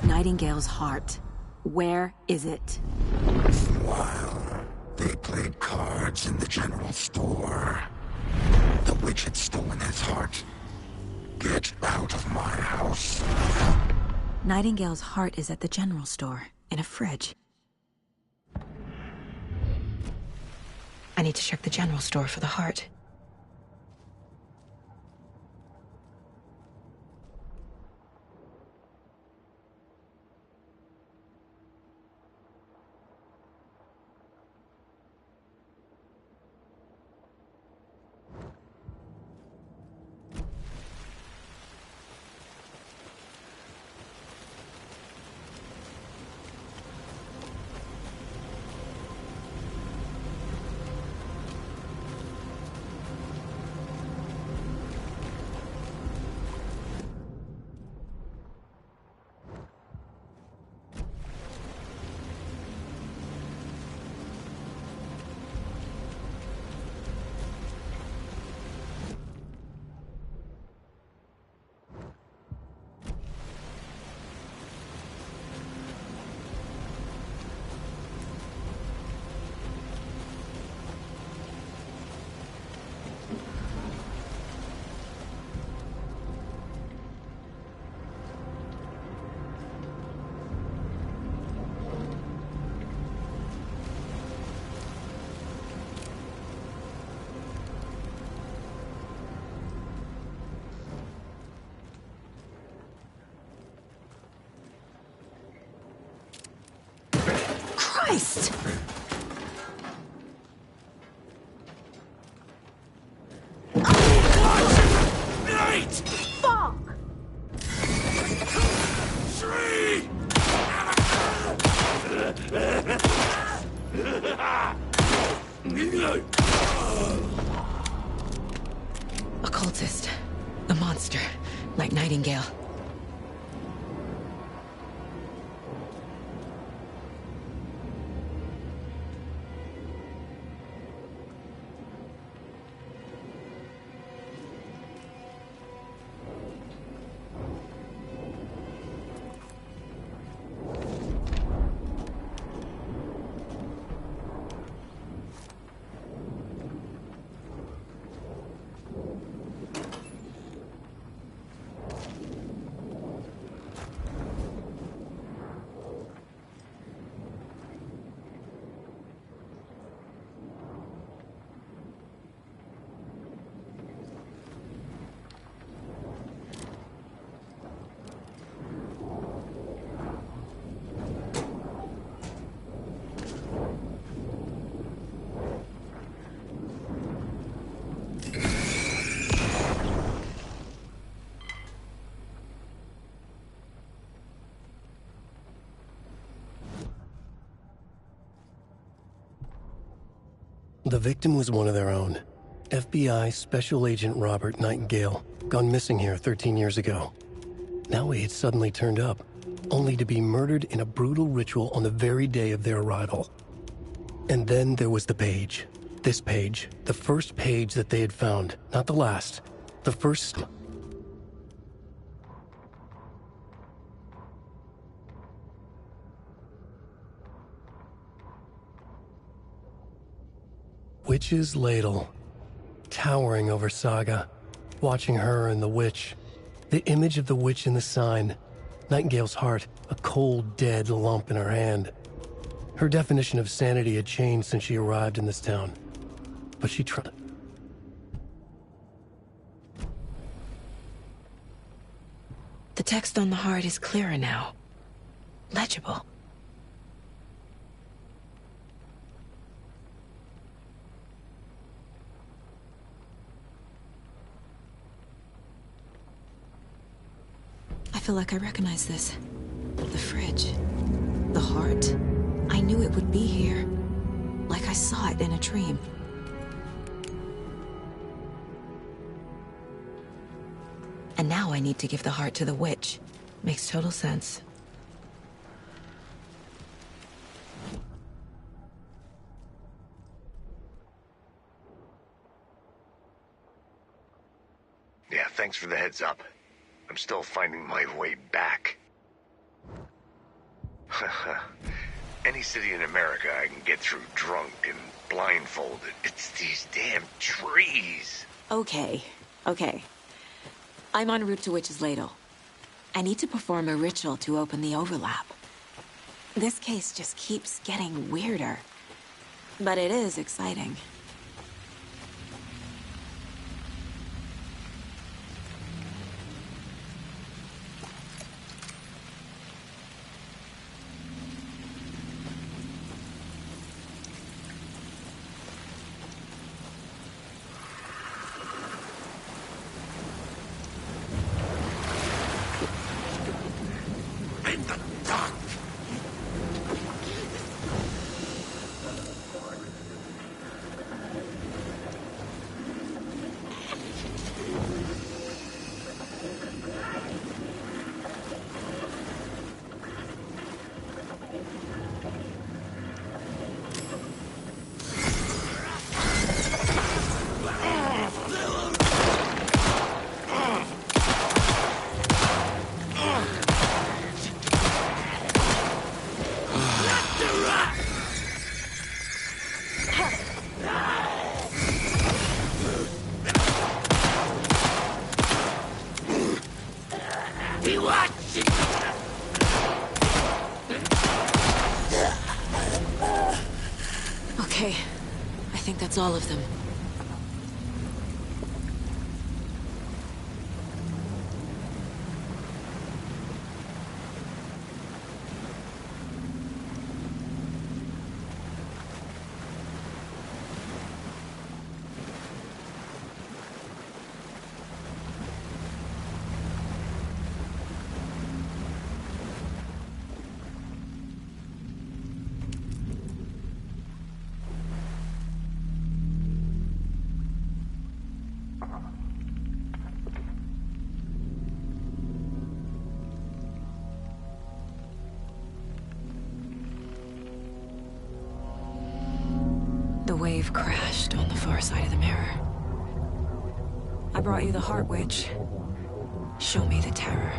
Speaker 4: Nightingale's heart. Where is it?
Speaker 9: While they played cards in the general store, the witch had stolen his heart. Get out of my house.
Speaker 4: Nightingale's heart is at the general store, in a fridge.
Speaker 12: I need to check the general store for the heart. Christ!
Speaker 5: Night! Fuck! Shri!
Speaker 12: A cultist. A monster. Like Nightingale.
Speaker 1: The victim was one of their own. FBI Special Agent Robert Nightingale, gone missing here 13 years ago. Now he had suddenly turned up, only to be murdered in a brutal ritual on the very day of their arrival. And then there was the page. This page, the first page that they had found, not the last. The first... witch's ladle, towering over Saga, watching her and the witch. The image of the witch in the sign, Nightingale's heart, a cold, dead lump in her hand. Her definition of sanity had changed since she arrived in this town, but she tried.
Speaker 12: The text on the heart is clearer now. Legible. I feel like I recognize this. The fridge. The heart. I knew it would be here. Like I saw it in a dream. And now I need to give the heart to the witch. Makes total sense.
Speaker 9: Yeah, thanks for the heads up. I'm still finding my way back. Any city in America I can get through drunk and blindfolded. It's these damn trees.
Speaker 12: Okay. I'm en route to Witch's Ladle. I need to perform a ritual to open the overlap. This case just keeps getting weirder. But it is exciting. Okay, I think that's all of them. The wave crashed on the far side of the mirror. I brought you the Heart Witch. Show me the terror.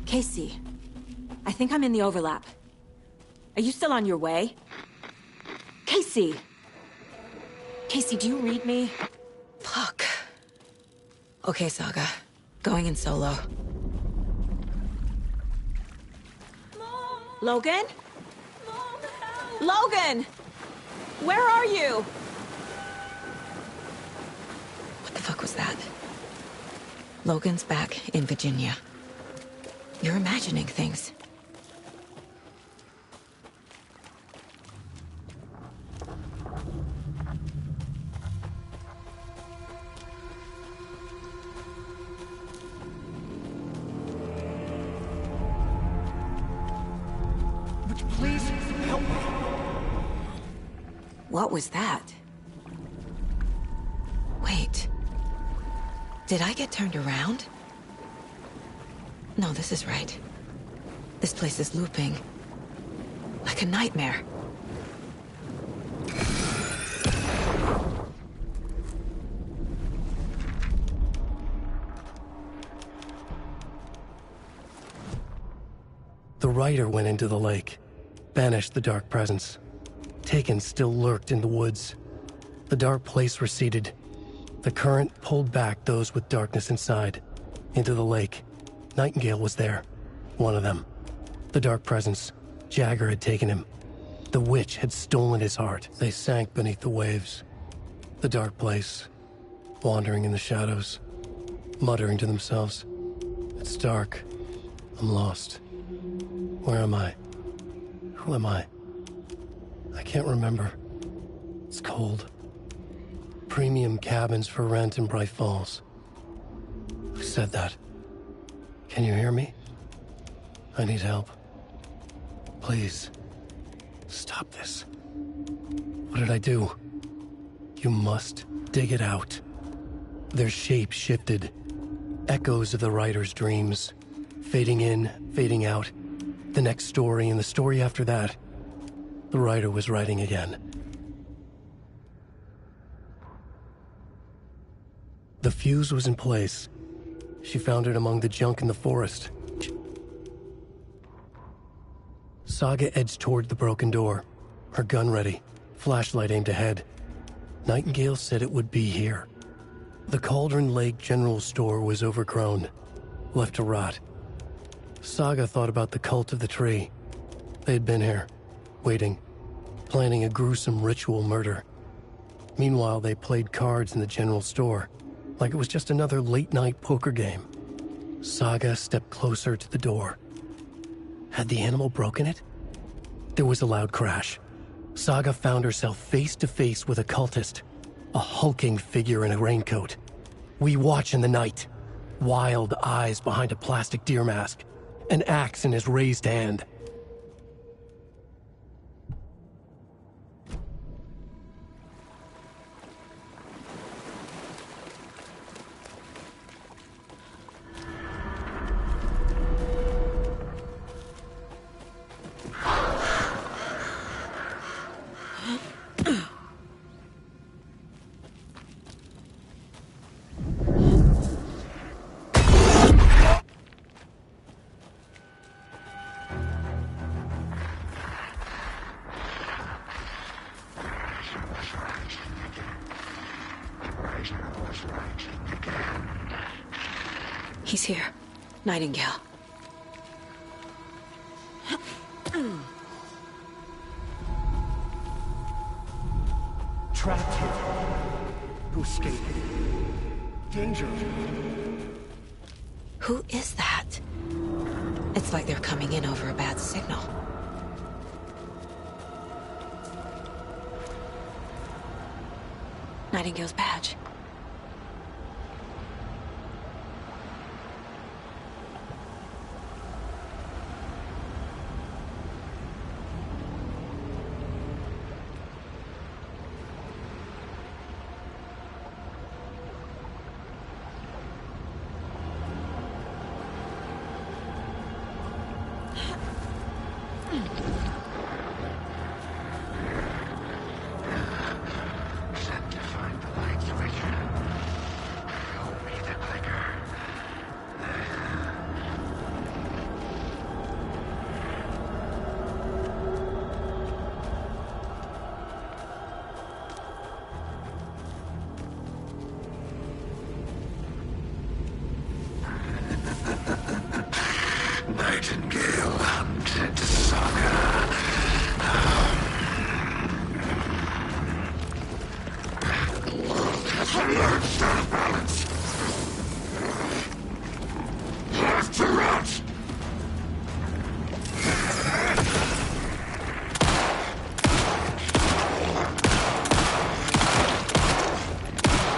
Speaker 12: Casey, I think I'm in the overlap. Are you still on your way? Casey! Casey, do you read me? Fuck. Okay, Saga. Going in solo. Mom. Logan? Mom, help. Logan! Where are you? What the fuck was that? Logan's back in Virginia. You're imagining things. What was that? Wait. Did I get turned around? No, this is right. This place is looping. Like a nightmare.
Speaker 1: The rider went into the lake, banished the dark presence. Taken still lurked in the woods. The dark place receded. The current pulled back those with darkness inside, into the lake. Nightingale was there, one of them. The dark presence, Jagger had taken him. The witch had stolen his heart. They sank beneath the waves. The dark place, wandering in the shadows, muttering to themselves. It's dark. I'm lost. Where am I? Who am I? I can't remember. It's cold. Premium cabins for rent in Bright Falls. Who said that? Can you hear me? I need help. Please. Stop this. What did I do? You must dig it out. Their shape shifted. Echoes of the writer's dreams. Fading in, fading out. The next story and the story after that. The writer was writing again. The fuse was in place. She found it among the junk in the forest. Saga edged toward the broken door, her gun ready, flashlight aimed ahead. Nightingale said it would be here. The Cauldron Lake General Store was overgrown, left to rot. Saga thought about the cult of the tree. They had been here, waiting, planning a gruesome ritual murder. Meanwhile, they played cards in the general store, like it was just another late-night poker game. Saga stepped closer to the door. Had the animal broken it? There was a loud crash. Saga found herself face to face with a cultist, a hulking figure in a raincoat. We watch in the night. Wild eyes behind a plastic deer mask, an axe in his raised hand.
Speaker 12: He's here. Nightingale.
Speaker 1: Trapped here. To escape. Danger.
Speaker 12: Who is that? It's like they're coming in over a bad signal. Nightingale's badge.
Speaker 9: Nightingale hunted Saga. The world has emerged out of balance. Left to rot.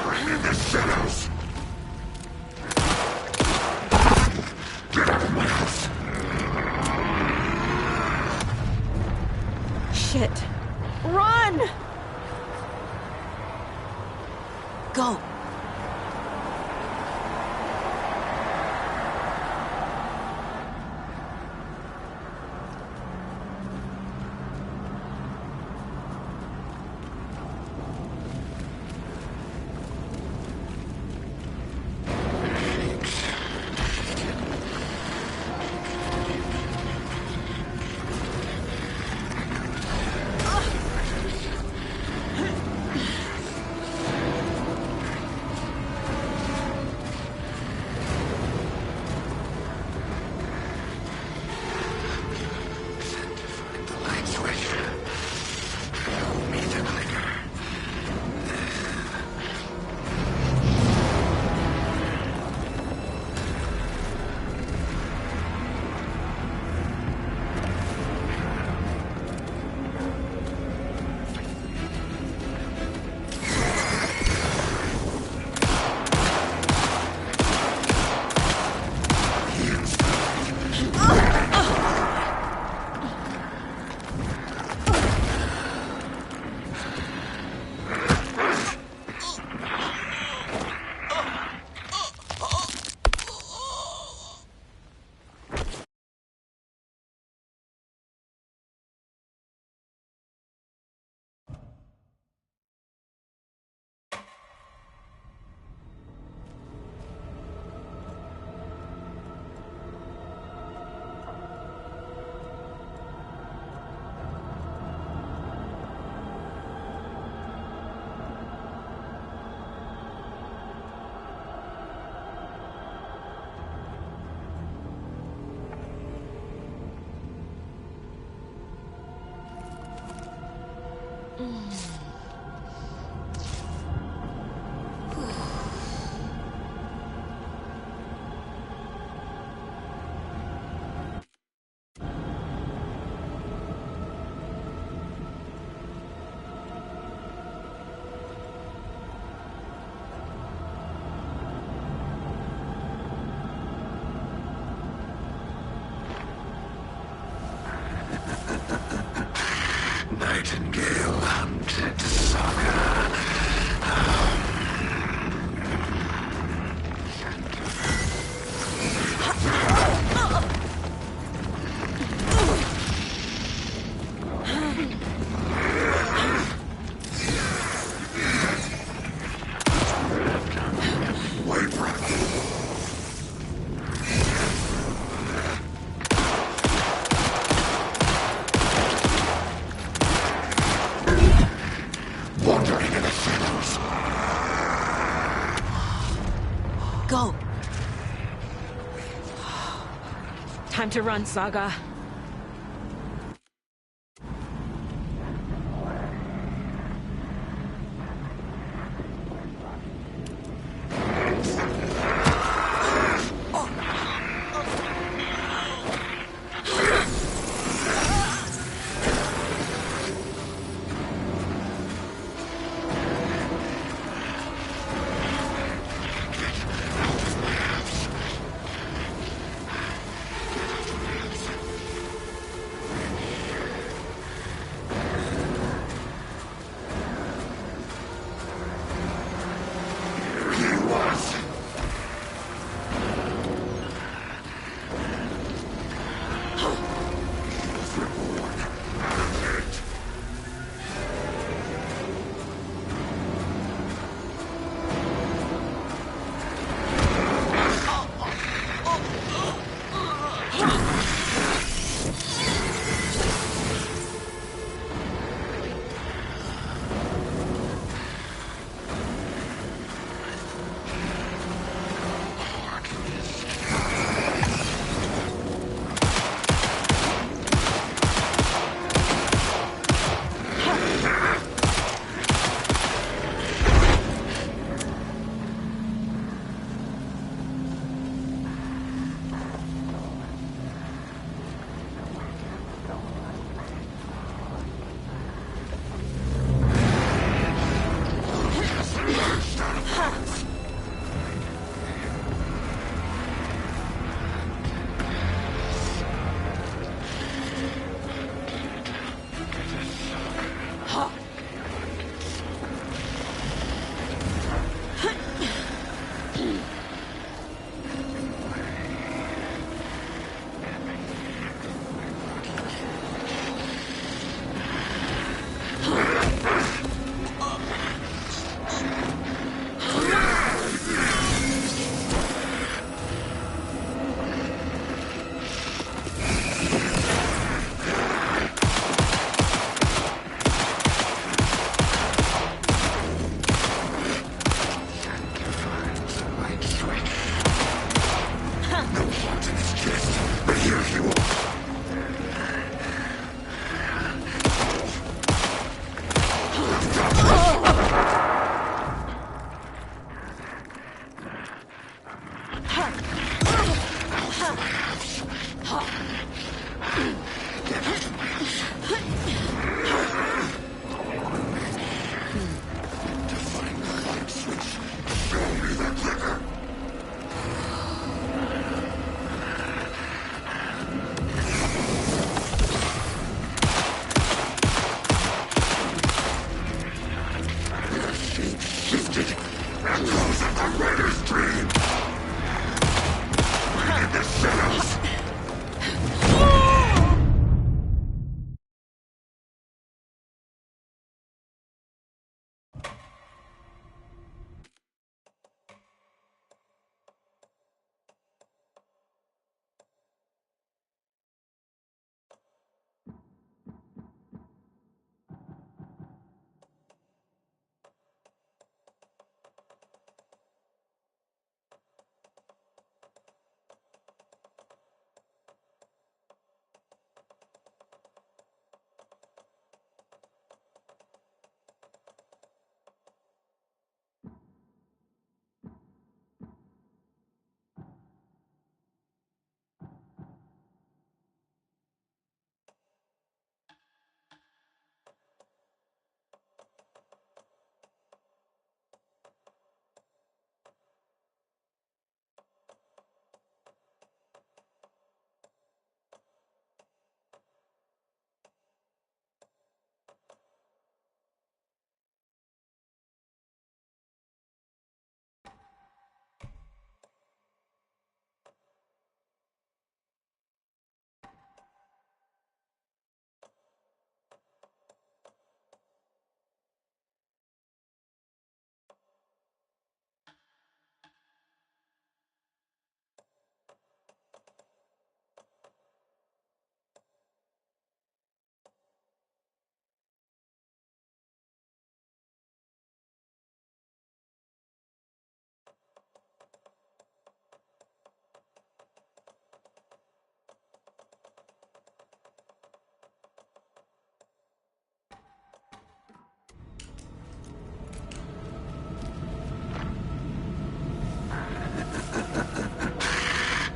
Speaker 9: Bring in the shadows. Get out of my house.
Speaker 12: Shit. Run! Go.
Speaker 9: Nightingale hunted Saga.
Speaker 12: Go. Time to run, Saga.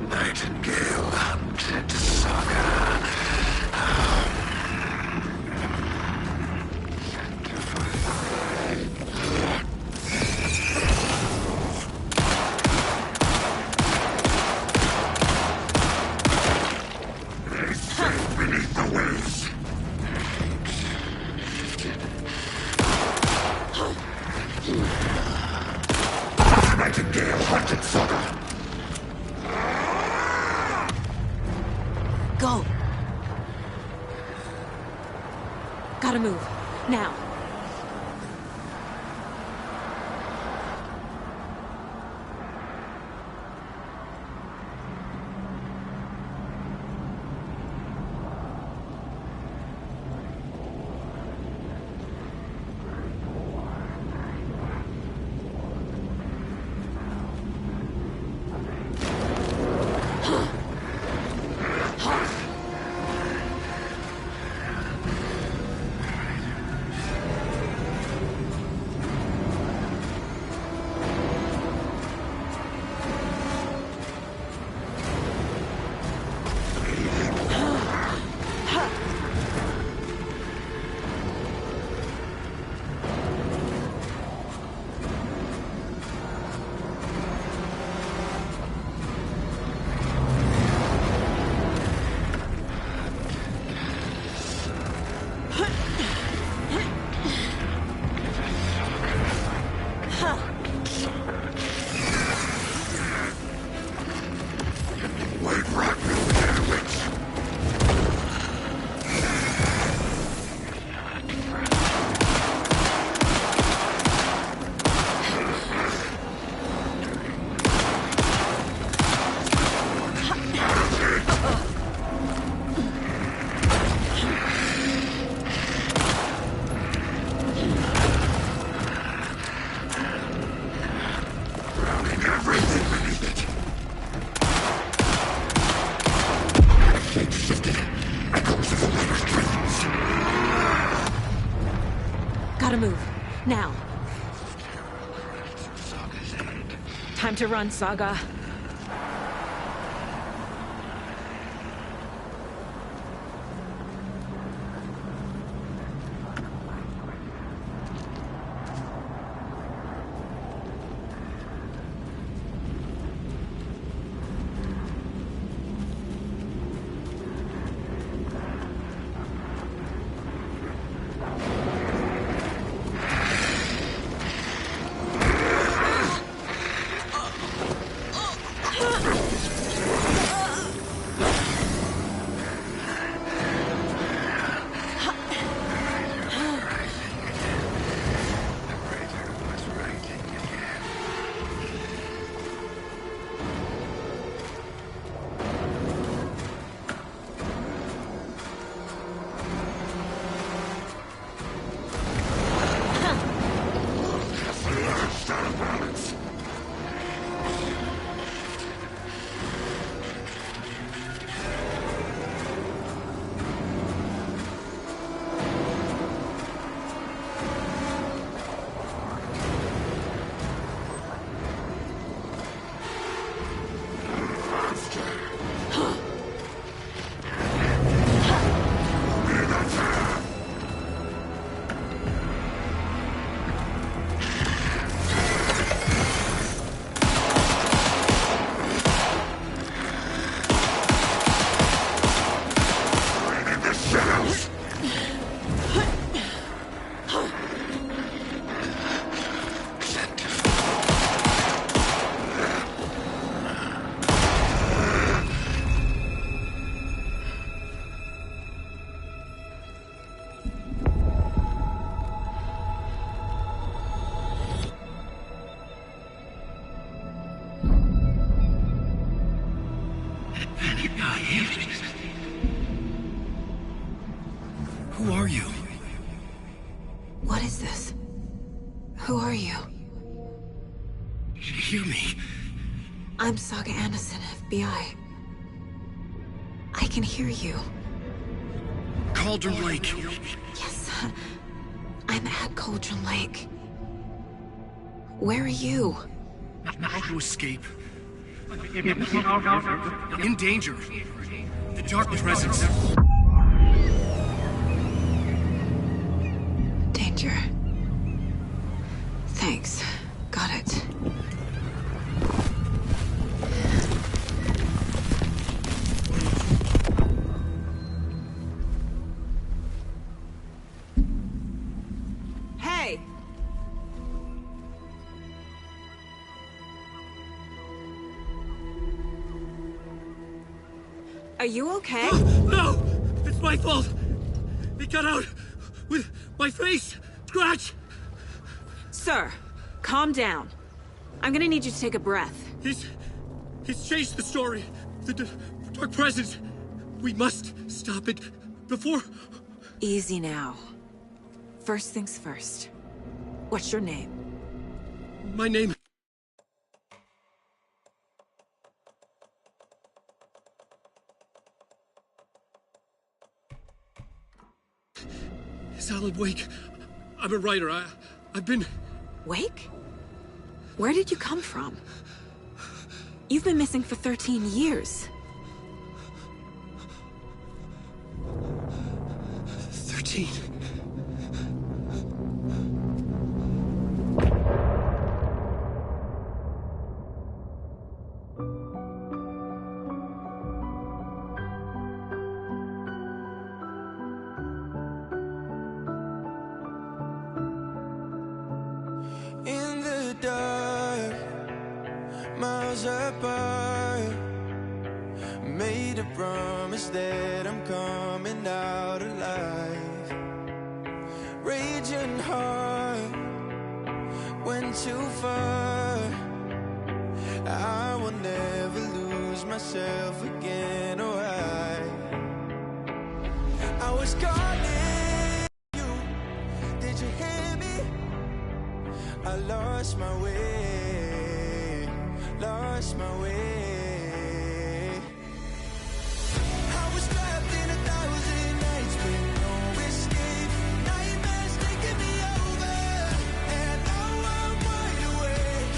Speaker 9: Nightingale hunted Saga. They sank beneath the waves. Nightingale hunted Saga.
Speaker 12: Go! Gotta move. Now. Gotta move. Now. Time to run, Saga.
Speaker 1: Who are you?
Speaker 4: What is this? Who are you?
Speaker 1: Hear me.
Speaker 4: I'm Saga Anderson, FBI. I can hear you.
Speaker 1: Cauldron Lake.
Speaker 4: Yes, I'm at Cauldron Lake. Where are you?
Speaker 1: How to escape. In danger. The Dark Presence.
Speaker 4: Danger. Thanks. Got it.
Speaker 12: Hey! Are you okay?
Speaker 1: No! It's my fault! He got out with my face scratch!
Speaker 12: Sir, calm down. I'm gonna need you to take a breath.
Speaker 1: He's changed the story. The Dark Presence. We must stop it before...
Speaker 12: Easy now. First things first. What's your name?
Speaker 1: My name... is Alan Wake. I'm a writer. I've been...
Speaker 12: Wake? Where did you come from? You've been missing for 13 years.
Speaker 1: 13.
Speaker 13: In the dark, miles apart, made a promise that I'm coming out alive. Raging heart, went too far. I will never lose myself again, or I was calling you, did you hear me? I lost my way, lost my way. I was trapped in 1,000 nights with no escape. Nightmares taking me over, and now I'm wide awake.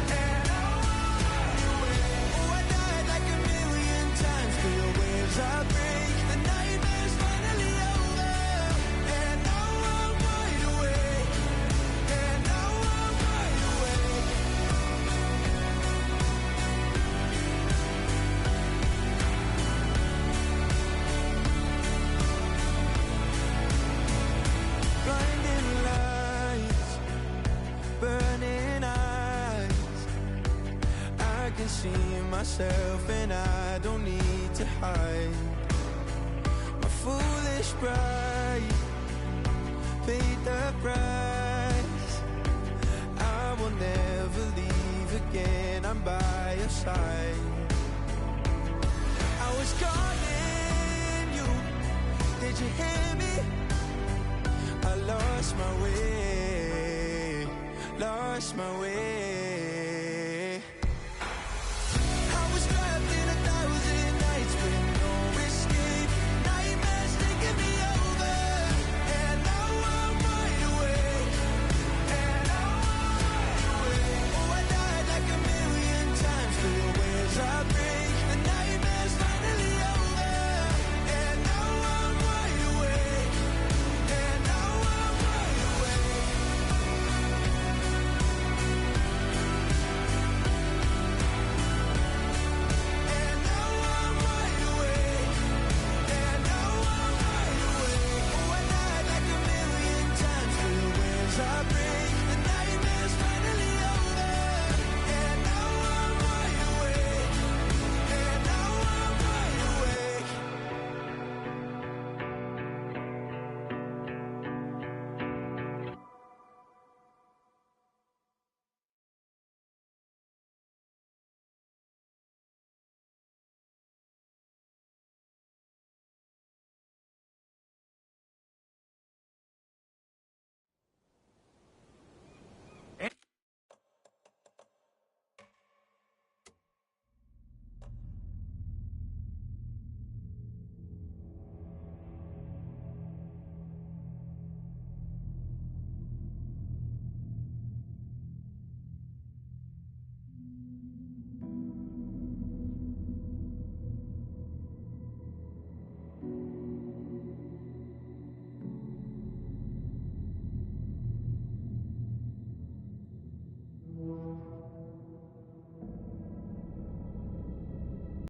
Speaker 13: And now I'm wide awake. Oh, I died like 1,000,000 times for your waves I break. The nightmare's finally over, and now I'm wide awake. And now I'm wide awake. Blinding lights, burning eyes. I can see myself and I don't need to hide. My foolish pride paid the price. I will never leave again, I'm by your side. I was calling you, did you hear me? I lost my way, lost my way.